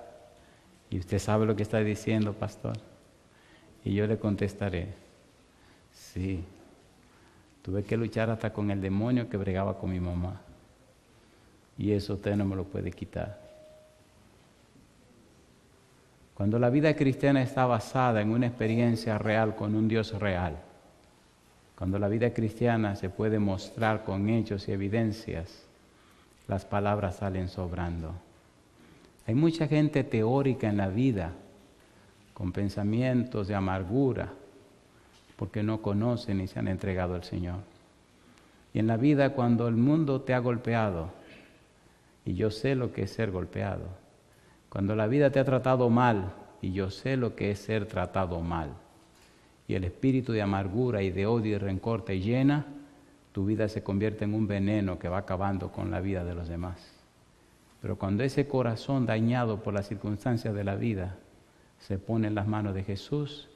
¿y usted sabe lo que está diciendo, pastor? Y yo le contestaré, sí. Tuve que luchar hasta con el demonio que bregaba con mi mamá. Y eso usted no me lo puede quitar. Cuando la vida cristiana está basada en una experiencia real con un Dios real, cuando la vida cristiana se puede mostrar con hechos y evidencias, las palabras salen sobrando. Hay mucha gente teórica en la vida, con pensamientos de amargura, porque no conocen y se han entregado al Señor. Y en la vida, cuando el mundo te ha golpeado, y yo sé lo que es ser golpeado, cuando la vida te ha tratado mal, y yo sé lo que es ser tratado mal, y el espíritu de amargura y de odio y rencor te llena, tu vida se convierte en un veneno que va acabando con la vida de los demás. Pero cuando ese corazón dañado por las circunstancias de la vida se pone en las manos de Jesús,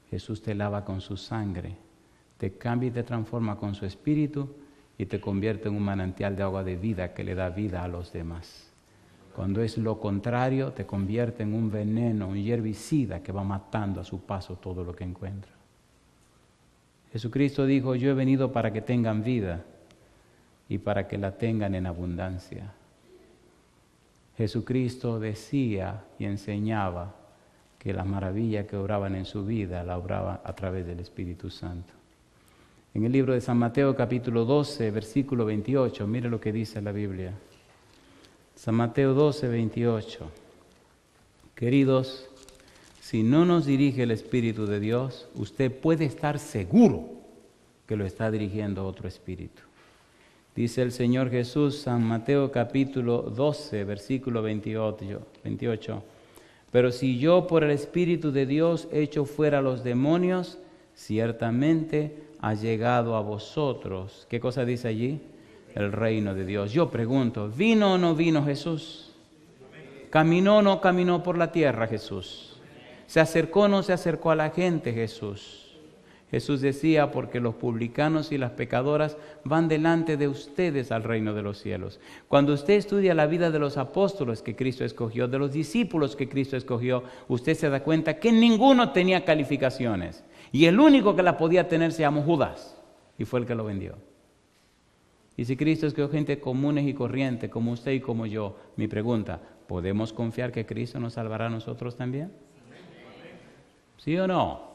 Jesús te lava con su sangre, te cambia y te transforma con su espíritu y te convierte en un manantial de agua de vida que le da vida a los demás. Cuando es lo contrario, te convierte en un veneno, un herbicida que va matando a su paso todo lo que encuentra. Jesucristo dijo, yo he venido para que tengan vida y para que la tengan en abundancia. Jesucristo decía y enseñaba que las maravillas que obraban en su vida la obraba a través del Espíritu Santo. En el libro de San Mateo capítulo 12, versículo 28, mire lo que dice la Biblia. San Mateo 12, 28. Queridos, si no nos dirige el Espíritu de Dios, usted puede estar seguro que lo está dirigiendo otro espíritu. Dice el Señor Jesús, San Mateo capítulo 12, versículo 28. Pero si yo por el Espíritu de Dios echo fuera los demonios, ciertamente ha llegado a vosotros. ¿Qué cosa dice allí? El reino de Dios. Yo pregunto, ¿vino o no vino Jesús? ¿Caminó o no caminó por la tierra Jesús? ¿Se acercó o no se acercó a la gente Jesús? Jesús decía, porque los publicanos y las pecadoras van delante de ustedes al reino de los cielos. Cuando usted estudia la vida de los apóstoles que Cristo escogió, de los discípulos que Cristo escogió, usted se da cuenta que ninguno tenía calificaciones. Y el único que la podía tener se llamó Judas, y fue el que lo vendió. Y si Cristo escogió gente comunes y corrientes, como usted y como yo, mi pregunta, ¿podemos confiar que Cristo nos salvará a nosotros también? ¿Sí o no?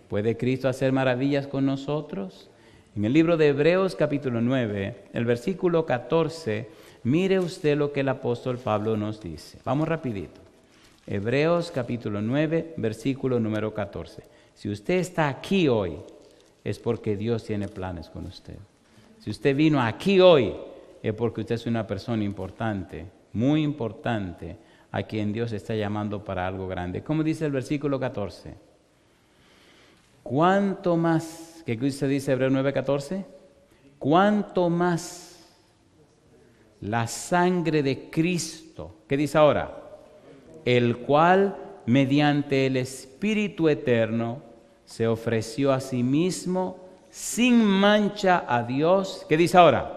¿Puede Cristo hacer maravillas con nosotros? En el libro de Hebreos capítulo 9, el versículo 14, mire usted lo que el apóstol Pablo nos dice. Vamos rapidito. Hebreos capítulo 9, versículo número 14. Si usted está aquí hoy, es porque Dios tiene planes con usted. Si usted vino aquí hoy, es porque usted es una persona importante, muy importante, a quien Dios está llamando para algo grande. ¿Cómo dice el versículo 14? ¿Cuánto más? ¿Qué se dice Hebreos 9:14? ¿Cuánto más la sangre de Cristo? ¿Qué dice ahora? El cual, mediante el Espíritu Eterno, se ofreció a sí mismo sin mancha a Dios. ¿Qué dice ahora?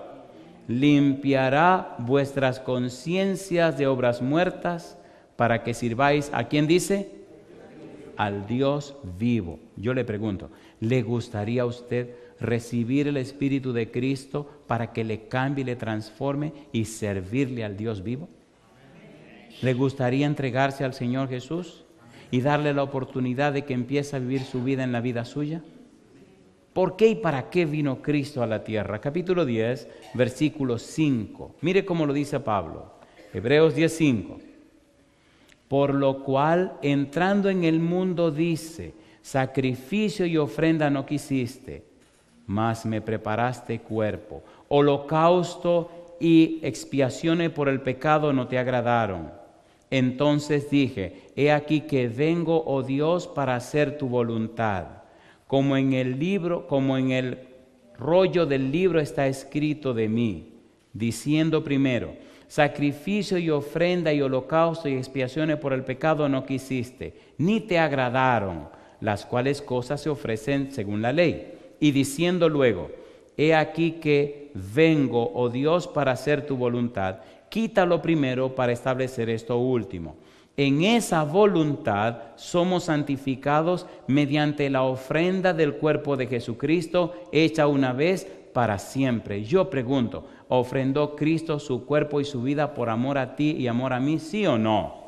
Limpiará vuestras conciencias de obras muertas para que sirváis, ¿a quién dice? Al Dios vivo. Yo le pregunto, ¿le gustaría a usted recibir el Espíritu de Cristo para que le cambie, le transforme y servirle al Dios vivo? ¿Le gustaría entregarse al Señor Jesús y darle la oportunidad de que empiece a vivir su vida en la vida suya? ¿Por qué y para qué vino Cristo a la tierra? Capítulo 10, versículo 5. Mire cómo lo dice Pablo. Hebreos 10:5. Por lo cual, entrando en el mundo, dice, sacrificio y ofrenda no quisiste, mas me preparaste cuerpo. Holocausto y expiaciones por el pecado no te agradaron. Entonces dije, he aquí que vengo, oh Dios, para hacer tu voluntad. Como en el rollo del libro está escrito de mí, diciendo primero, sacrificio y ofrenda y holocausto y expiaciones por el pecado no quisiste, ni te agradaron, las cuales cosas se ofrecen según la ley. Y diciendo luego, he aquí que vengo, oh Dios, para hacer tu voluntad, quítalo primero para establecer esto último. En esa voluntad somos santificados mediante la ofrenda del cuerpo de Jesucristo, hecha una vez para siempre. Yo pregunto, ¿ofrendó Cristo su cuerpo y su vida por amor a ti y amor a mí? ¿Sí o no?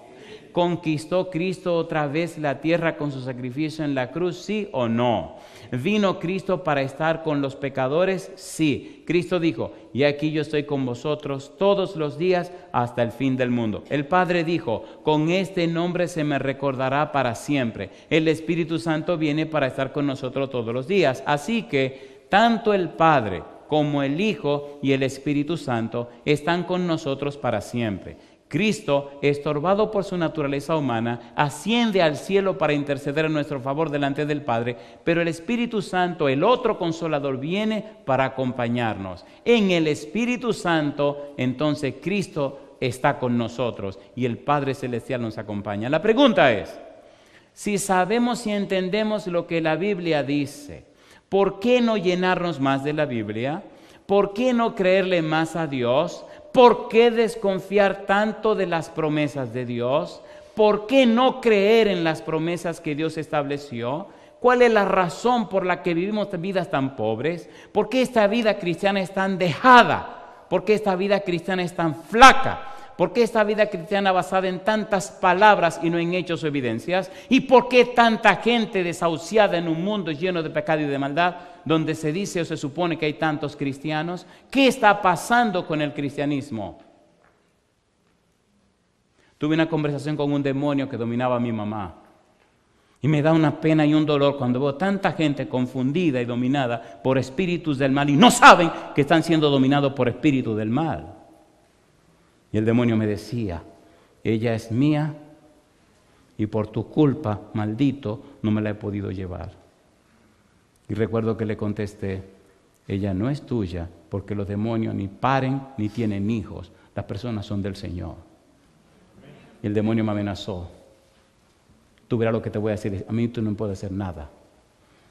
¿Conquistó Cristo otra vez la tierra con su sacrificio en la cruz? ¿Sí o no? ¿Vino Cristo para estar con los pecadores? Sí. Cristo dijo, y aquí yo estoy con vosotros todos los días hasta el fin del mundo. El Padre dijo, con este nombre se me recordará para siempre. El Espíritu Santo viene para estar con nosotros todos los días. Así que tanto el Padre como el Hijo y el Espíritu Santo están con nosotros para siempre. Cristo, estorbado por su naturaleza humana, asciende al cielo para interceder en nuestro favor delante del Padre, pero el Espíritu Santo, el otro Consolador, viene para acompañarnos. En el Espíritu Santo, entonces Cristo está con nosotros y el Padre Celestial nos acompaña. La pregunta es, si sabemos y entendemos lo que la Biblia dice, ¿por qué no llenarnos más de la Biblia? ¿Por qué no creerle más a Dios? ¿Por qué desconfiar tanto de las promesas de Dios? ¿Por qué no creer en las promesas que Dios estableció? ¿Cuál es la razón por la que vivimos vidas tan pobres? ¿Por qué esta vida cristiana es tan dejada? ¿Por qué esta vida cristiana es tan flaca? ¿Por qué esta vida cristiana basada en tantas palabras y no en hechos o evidencias? ¿Y por qué tanta gente desahuciada en un mundo lleno de pecado y de maldad, donde se dice o se supone que hay tantos cristianos? ¿Qué está pasando con el cristianismo? Tuve una conversación con un demonio que dominaba a mi mamá. Y me da una pena y un dolor cuando veo tanta gente confundida y dominada por espíritus del mal y no saben que están siendo dominados por espíritus del mal. Y el demonio me decía, ella es mía y por tu culpa, maldito, no me la he podido llevar. Y recuerdo que le contesté, ella no es tuya porque los demonios ni paren ni tienen hijos, las personas son del Señor. Y el demonio me amenazó. Tú verás lo que te voy a decir. A mí tú no puedes hacer nada.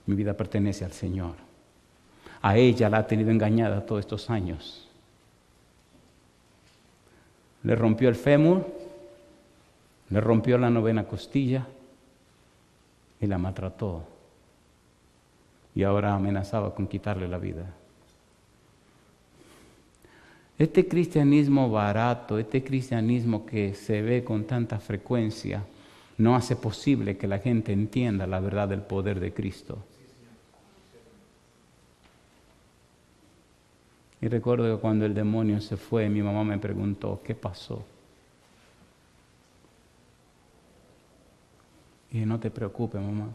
Mi vida pertenece al Señor. A ella la ha tenido engañada todos estos años. Le rompió el fémur, le rompió la 9ª costilla y la maltrató. Y ahora amenazaba con quitarle la vida. Este cristianismo barato, este cristianismo que se ve con tanta frecuencia, no hace posible que la gente entienda la verdad del poder de Cristo. Y recuerdo que cuando el demonio se fue, mi mamá me preguntó, ¿qué pasó? Y dije, no te preocupes, mamá.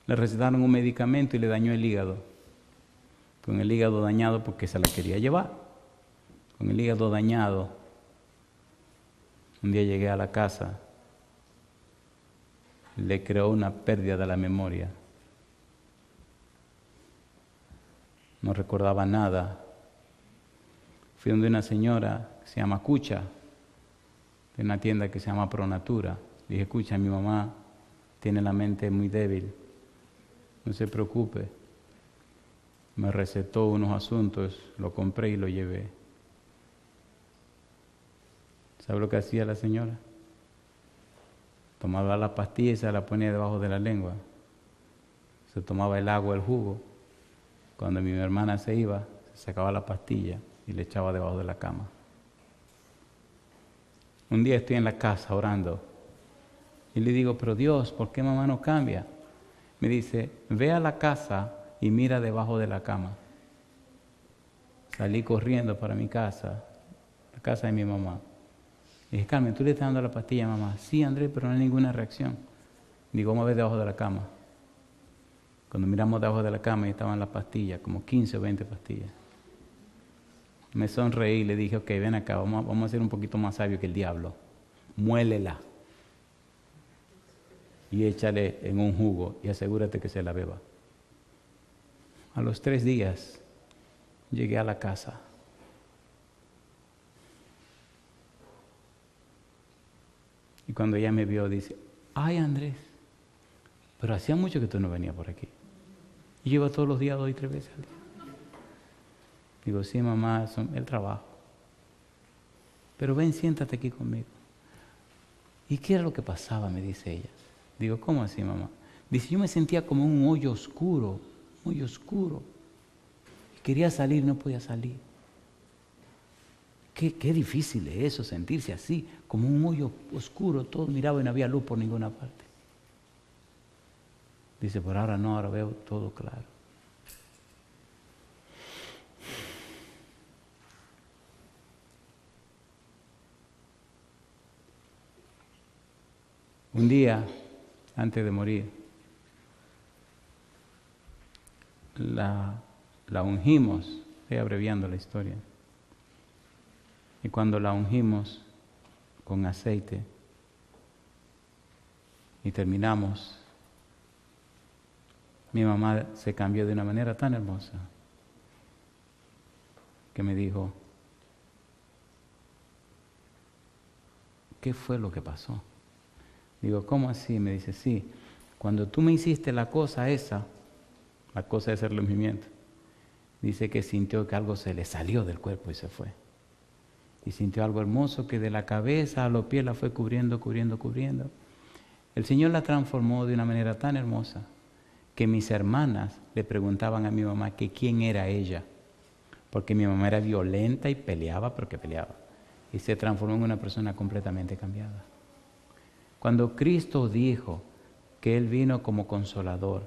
Le recetaron un medicamento y le dañó el hígado. Con el hígado dañado porque se la quería llevar. Con el hígado dañado. Un día llegué a la casa, le creó una pérdida de la memoria. No recordaba nada. Fui donde una señora que se llama Cucha, de una tienda que se llama Pronatura. Le dije, Cucha, mi mamá tiene la mente muy débil, no se preocupe. Me recetó unos asuntos, lo compré y lo llevé. ¿Sabe lo que hacía la señora? Tomaba la pastilla y se la ponía debajo de la lengua. Se tomaba el agua, el jugo. Cuando mi hermana se iba, se sacaba la pastilla y le echaba debajo de la cama. Un día estoy en la casa orando y le digo, pero Dios, ¿por qué mamá no cambia? Me dice, ve a la casa y mira debajo de la cama. Salí corriendo para mi casa, la casa de mi mamá. Dije, Carmen, ¿tú le estás dando la pastilla, mamá? Sí, Andrés, pero no hay ninguna reacción. Digo, vamos a ver debajo de la cama. Cuando miramos debajo de la cama y estaban las pastillas, como 15 o 20 pastillas. Me sonreí y le dije, ok, ven acá, vamos a ser un poquito más sabio que el diablo. Muélela. Y échale en un jugo y asegúrate que se la beba. A los 3 días llegué a la casa. Y cuando ella me vio, dice, ay Andrés, pero hacía mucho que tú no venías por aquí. Y yo iba todos los días 2 y 3 veces al día. Digo, sí mamá, es el trabajo. Pero ven, siéntate aquí conmigo. ¿Y qué era lo que pasaba? Me dice ella. Digo, ¿cómo así mamá? Dice, yo me sentía como un hoyo oscuro, muy oscuro. Quería salir, no podía salir. Qué difícil es eso, sentirse así, como un hoyo oscuro, todo miraba y no había luz por ninguna parte. Dice, por ahora no, ahora veo todo claro. Un día, antes de morir, la ungimos, estoy abreviando la historia. Y cuando la ungimos con aceite y terminamos, mi mamá se cambió de una manera tan hermosa que me dijo, ¿qué fue lo que pasó? Digo, ¿cómo así? Me dice, sí, cuando tú me hiciste la cosa esa del ungimiento, dice que sintió que algo se le salió del cuerpo y se fue. Y sintió algo hermoso que de la cabeza a los pies la fue cubriendo. El Señor la transformó de una manera tan hermosa que mis hermanas le preguntaban a mi mamá que quién era ella, porque mi mamá era violenta y peleaba, porque peleaba. Y se transformó en una persona completamente cambiada. Cuando Cristo dijo que Él vino como consolador,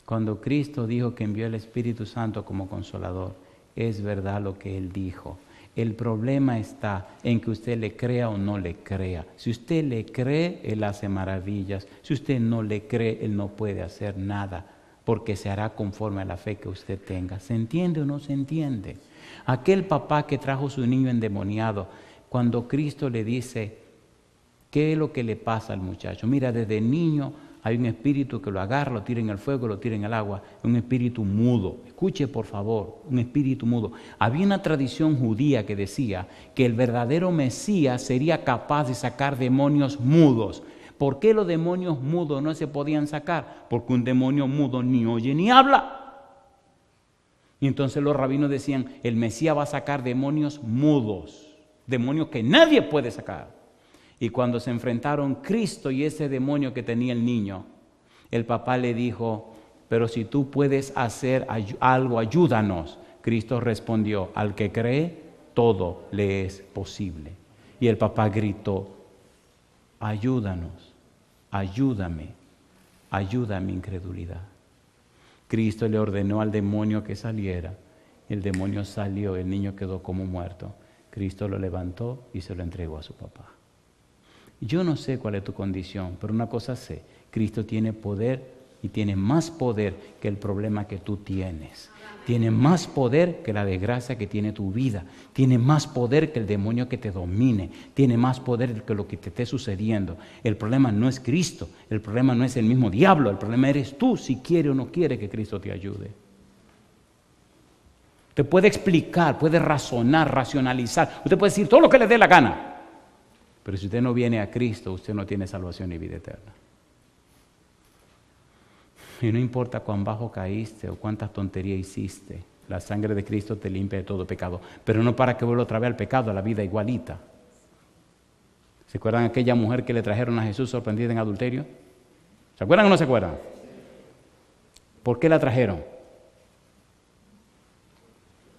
cuando Cristo dijo que envió el Espíritu Santo como consolador, es verdad lo que Él dijo. El problema está en que usted le crea o no le crea. Si usted le cree, Él hace maravillas. Si usted no le cree, Él no puede hacer nada, porque se hará conforme a la fe que usted tenga. ¿Se entiende o no se entiende? Aquel papá que trajo su niño endemoniado, cuando Cristo le dice, ¿qué es lo que le pasa al muchacho? Mira, desde niño hay un espíritu que lo agarra, lo tira en el fuego, lo tira en el agua, un espíritu mudo. Escuche por favor, un espíritu mudo. Había una tradición judía que decía que el verdadero Mesías sería capaz de sacar demonios mudos. ¿Por qué los demonios mudos no se podían sacar? Porque un demonio mudo ni oye ni habla. Y entonces los rabinos decían, el Mesías va a sacar demonios mudos, demonios que nadie puede sacar. Y cuando se enfrentaron Cristo y ese demonio que tenía el niño, el papá le dijo, pero si tú puedes hacer algo, ayúdanos. Cristo respondió, al que cree, todo le es posible. Y el papá gritó, ayúdanos, ayúdame, ayuda a mi incredulidad. Cristo le ordenó al demonio que saliera. El demonio salió, el niño quedó como muerto. Cristo lo levantó y se lo entregó a su papá. Yo no sé cuál es tu condición, pero una cosa sé, Cristo tiene poder y tiene más poder que el problema que tú tienes. Tiene más poder que la desgracia que tiene tu vida. Tiene más poder que el demonio que te domine. Tiene más poder que lo que te esté sucediendo. El problema no es Cristo, el problema no es el mismo diablo, el problema eres tú si quiere o no quiere que Cristo te ayude. Usted puede explicar, puede razonar, racionalizar. Usted puede decir todo lo que le dé la gana. Pero si usted no viene a Cristo, usted no tiene salvación ni vida eterna. Y no importa cuán bajo caíste o cuántas tonterías hiciste, la sangre de Cristo te limpia de todo pecado. Pero no para que vuelva otra vez al pecado, a la vida igualita. ¿Se acuerdan de aquella mujer que le trajeron a Jesús sorprendida en adulterio? ¿Se acuerdan o no se acuerdan? ¿Por qué la trajeron?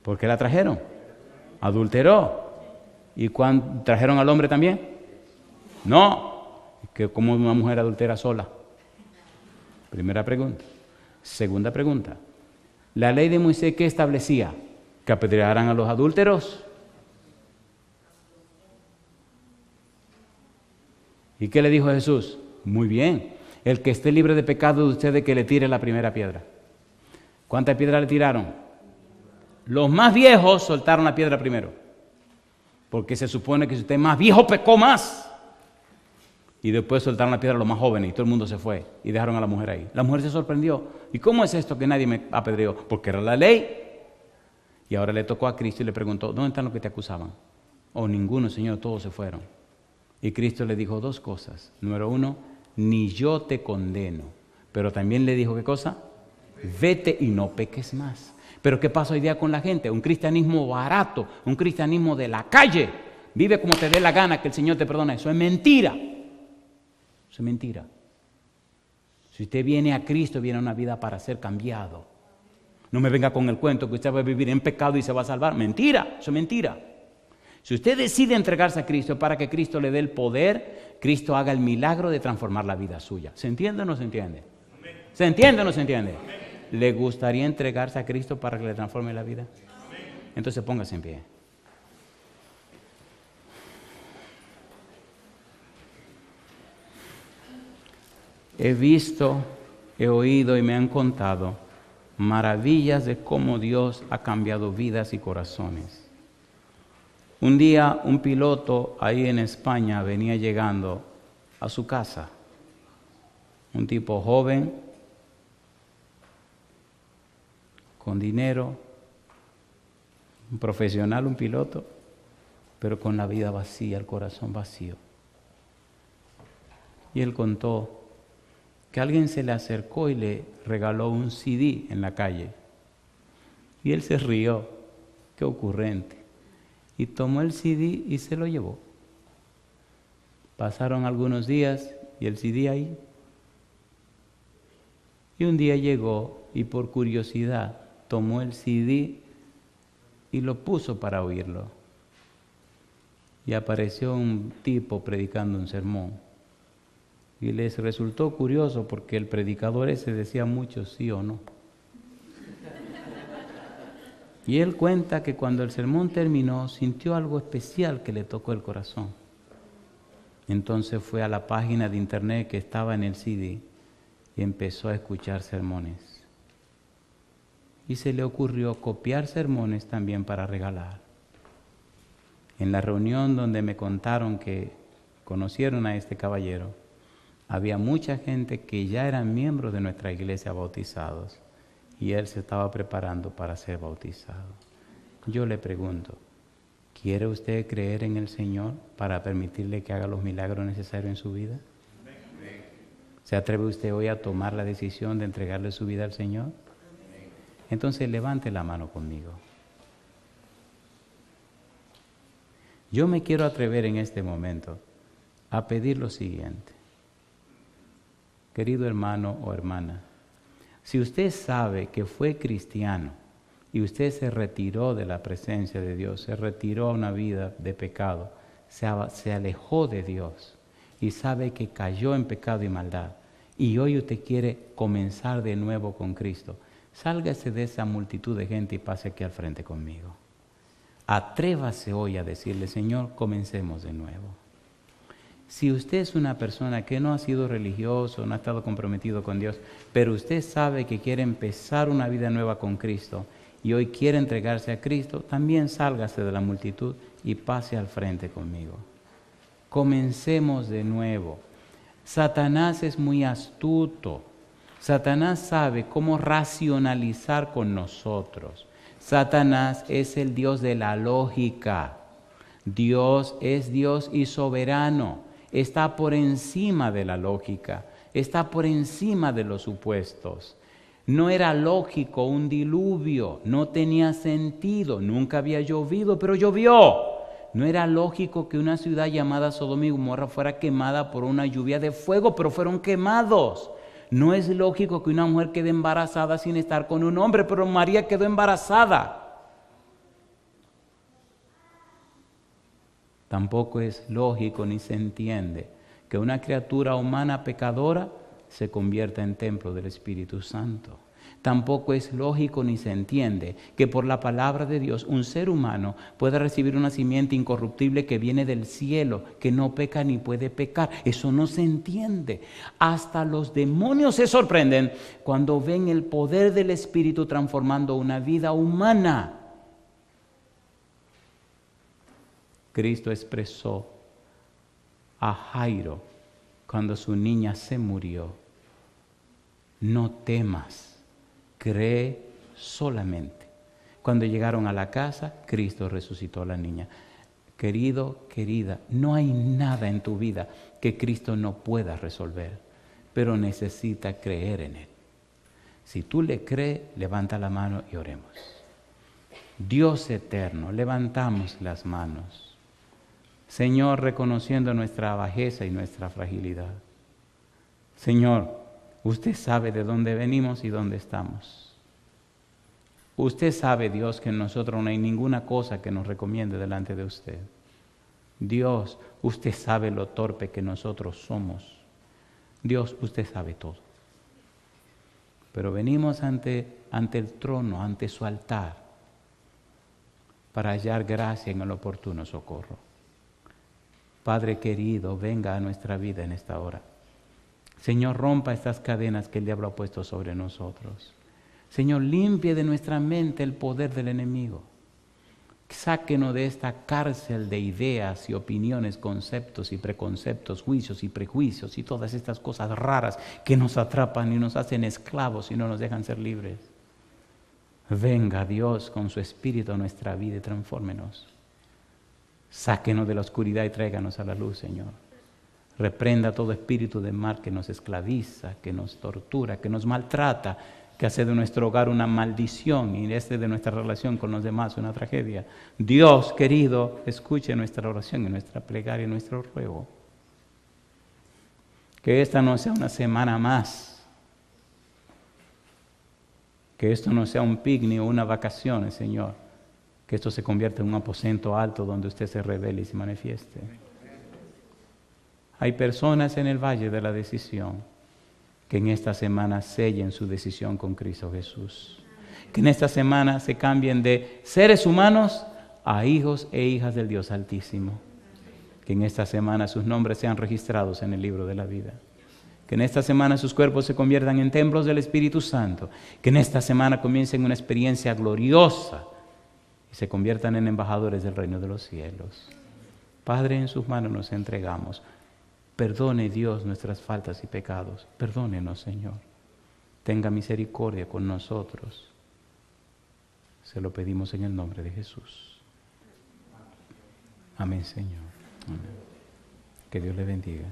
¿Por qué la trajeron? Adulteró. ¿Y cuando trajeron al hombre también? No, que como una mujer adultera sola. Primera pregunta. Segunda pregunta. La ley de Moisés, ¿qué establecía? Que apedrearan a los adúlteros. ¿Y qué le dijo Jesús? Muy bien, el que esté libre de pecado de ustedes que le tire la primera piedra. ¿Cuántas piedras le tiraron? Los más viejos soltaron la piedra primero. Porque se supone que si usted es más viejo, pecó más. Y después soltaron la piedra a los más jóvenes y todo el mundo se fue y dejaron a la mujer ahí. La mujer se sorprendió. ¿Y cómo es esto que nadie me apedreó? Porque era la ley. Y ahora le tocó a Cristo y le preguntó, ¿dónde están los que te acusaban? Oh, ninguno, Señor, todos se fueron. Y Cristo le dijo dos cosas. Número uno, ni yo te condeno. Pero también le dijo, ¿qué cosa? Vete y no peques más. Pero ¿qué pasa hoy día con la gente? Un cristianismo barato, un cristianismo de la calle. Vive como te dé la gana que el Señor te perdone. Eso es mentira. Eso es mentira. Si usted viene a Cristo, viene a una vida para ser cambiado. No me venga con el cuento que usted va a vivir en pecado y se va a salvar. Mentira, eso es mentira. Si usted decide entregarse a Cristo para que Cristo le dé el poder, Cristo haga el milagro de transformar la vida suya. ¿Se entiende o no se entiende? ¿Se entiende o no se entiende? ¿Le gustaría entregarse a Cristo para que le transforme la vida? Entonces póngase en pie. He visto, he oído y me han contado maravillas de cómo Dios ha cambiado vidas y corazones. Un día un piloto ahí en España venía llegando a su casa. Un tipo joven, con dinero, un profesional, un piloto, pero con la vida vacía, el corazón vacío. Y él contó que alguien se le acercó y le regaló un CD en la calle. Y él se rió, qué ocurrente. Y tomó el CD y se lo llevó. Pasaron algunos días y el CD ahí. Y un día llegó y por curiosidad tomó el CD y lo puso para oírlo. Y apareció un tipo predicando un sermón. Y les resultó curioso porque el predicador ese decía mucho sí o no. Y él cuenta que cuando el sermón terminó, sintió algo especial que le tocó el corazón. Entonces fue a la página de internet que estaba en el CD y empezó a escuchar sermones. Y se le ocurrió copiar sermones también para regalar. En la reunión donde me contaron que conocieron a este caballero, había mucha gente que ya eran miembros de nuestra iglesia bautizados y él se estaba preparando para ser bautizado. Yo le pregunto, ¿quiere usted creer en el Señor para permitirle que haga los milagros necesarios en su vida? ¿Se atreve usted hoy a tomar la decisión de entregarle su vida al Señor? Entonces levante la mano conmigo. Yo me quiero atrever en este momento a pedir lo siguiente. Querido hermano o hermana, si usted sabe que fue cristiano y usted se retiró de la presencia de Dios, se retiró a una vida de pecado, se alejó de Dios y sabe que cayó en pecado y maldad, y hoy usted quiere comenzar de nuevo con Cristo, sálgase de esa multitud de gente y pase aquí al frente conmigo. Atrévase hoy a decirle, Señor, comencemos de nuevo. Si usted es una persona que no ha sido religioso, no ha estado comprometido con Dios, pero usted sabe que quiere empezar una vida nueva con Cristo y hoy quiere entregarse a Cristo, también sálgase de la multitud y pase al frente conmigo. Comencemos de nuevo. Satanás es muy astuto. Satanás sabe cómo racionalizar con nosotros. Satanás es el Dios de la lógica. Dios es Dios y soberano. Está por encima de la lógica. Está por encima de los supuestos. No era lógico un diluvio. No tenía sentido. Nunca había llovido, pero llovió. No era lógico que una ciudad llamada Sodoma y Gomorra fuera quemada por una lluvia de fuego, pero fueron quemados. No es lógico que una mujer quede embarazada sin estar con un hombre, pero María quedó embarazada. Tampoco es lógico ni se entiende que una criatura humana pecadora se convierta en templo del Espíritu Santo. Tampoco es lógico ni se entiende que por la palabra de Dios un ser humano pueda recibir una simiente incorruptible que viene del cielo, que no peca ni puede pecar. Eso no se entiende. Hasta los demonios se sorprenden cuando ven el poder del Espíritu transformando una vida humana. Cristo expresó a Jairo cuando su niña se murió: no temas, cree solamente. Cuando llegaron a la casa, Cristo resucitó a la niña. Querido, querida, no hay nada en tu vida que Cristo no pueda resolver, pero necesita creer en Él. Si tú le crees, levanta la mano y oremos. Dios eterno, levantamos las manos. Señor, reconociendo nuestra bajeza y nuestra fragilidad. Señor, usted sabe de dónde venimos y dónde estamos. Usted sabe, Dios, que en nosotros no hay ninguna cosa que nos recomiende delante de usted. Dios, usted sabe lo torpe que nosotros somos. Dios, usted sabe todo. Pero venimos ante el trono, ante su altar, para hallar gracia en el oportuno socorro. Padre querido, venga a nuestra vida en esta hora. Señor, rompa estas cadenas que el diablo ha puesto sobre nosotros. Señor, limpie de nuestra mente el poder del enemigo. Sáquenos de esta cárcel de ideas y opiniones, conceptos y preconceptos, juicios y prejuicios y todas estas cosas raras que nos atrapan y nos hacen esclavos y no nos dejan ser libres. Venga Dios con su Espíritu a nuestra vida y transfórmenos. Sáquenos de la oscuridad y tráiganos a la luz, Señor. Reprenda todo espíritu de mal que nos esclaviza, que nos tortura, que nos maltrata, que hace de nuestro hogar una maldición y de nuestra relación con los demás una tragedia. Dios querido, escuche nuestra oración y nuestra plegaria y nuestro ruego. Que esta no sea una semana más. Que esto no sea un picnic o una vacación, Señor. Que esto se convierta en un aposento alto donde usted se revele y se manifieste. Hay personas en el Valle de la Decisión que en esta semana sellen su decisión con Cristo Jesús. Que en esta semana se cambien de seres humanos a hijos e hijas del Dios Altísimo. Que en esta semana sus nombres sean registrados en el libro de la vida. Que en esta semana sus cuerpos se conviertan en templos del Espíritu Santo. Que en esta semana comiencen una experiencia gloriosa y se conviertan en embajadores del reino de los cielos. Padre, en sus manos nos entregamos. Perdone Dios nuestras faltas y pecados. Perdónenos, Señor. Tenga misericordia con nosotros. Se lo pedimos en el nombre de Jesús. Amén, Señor. Amén. Que Dios le bendiga.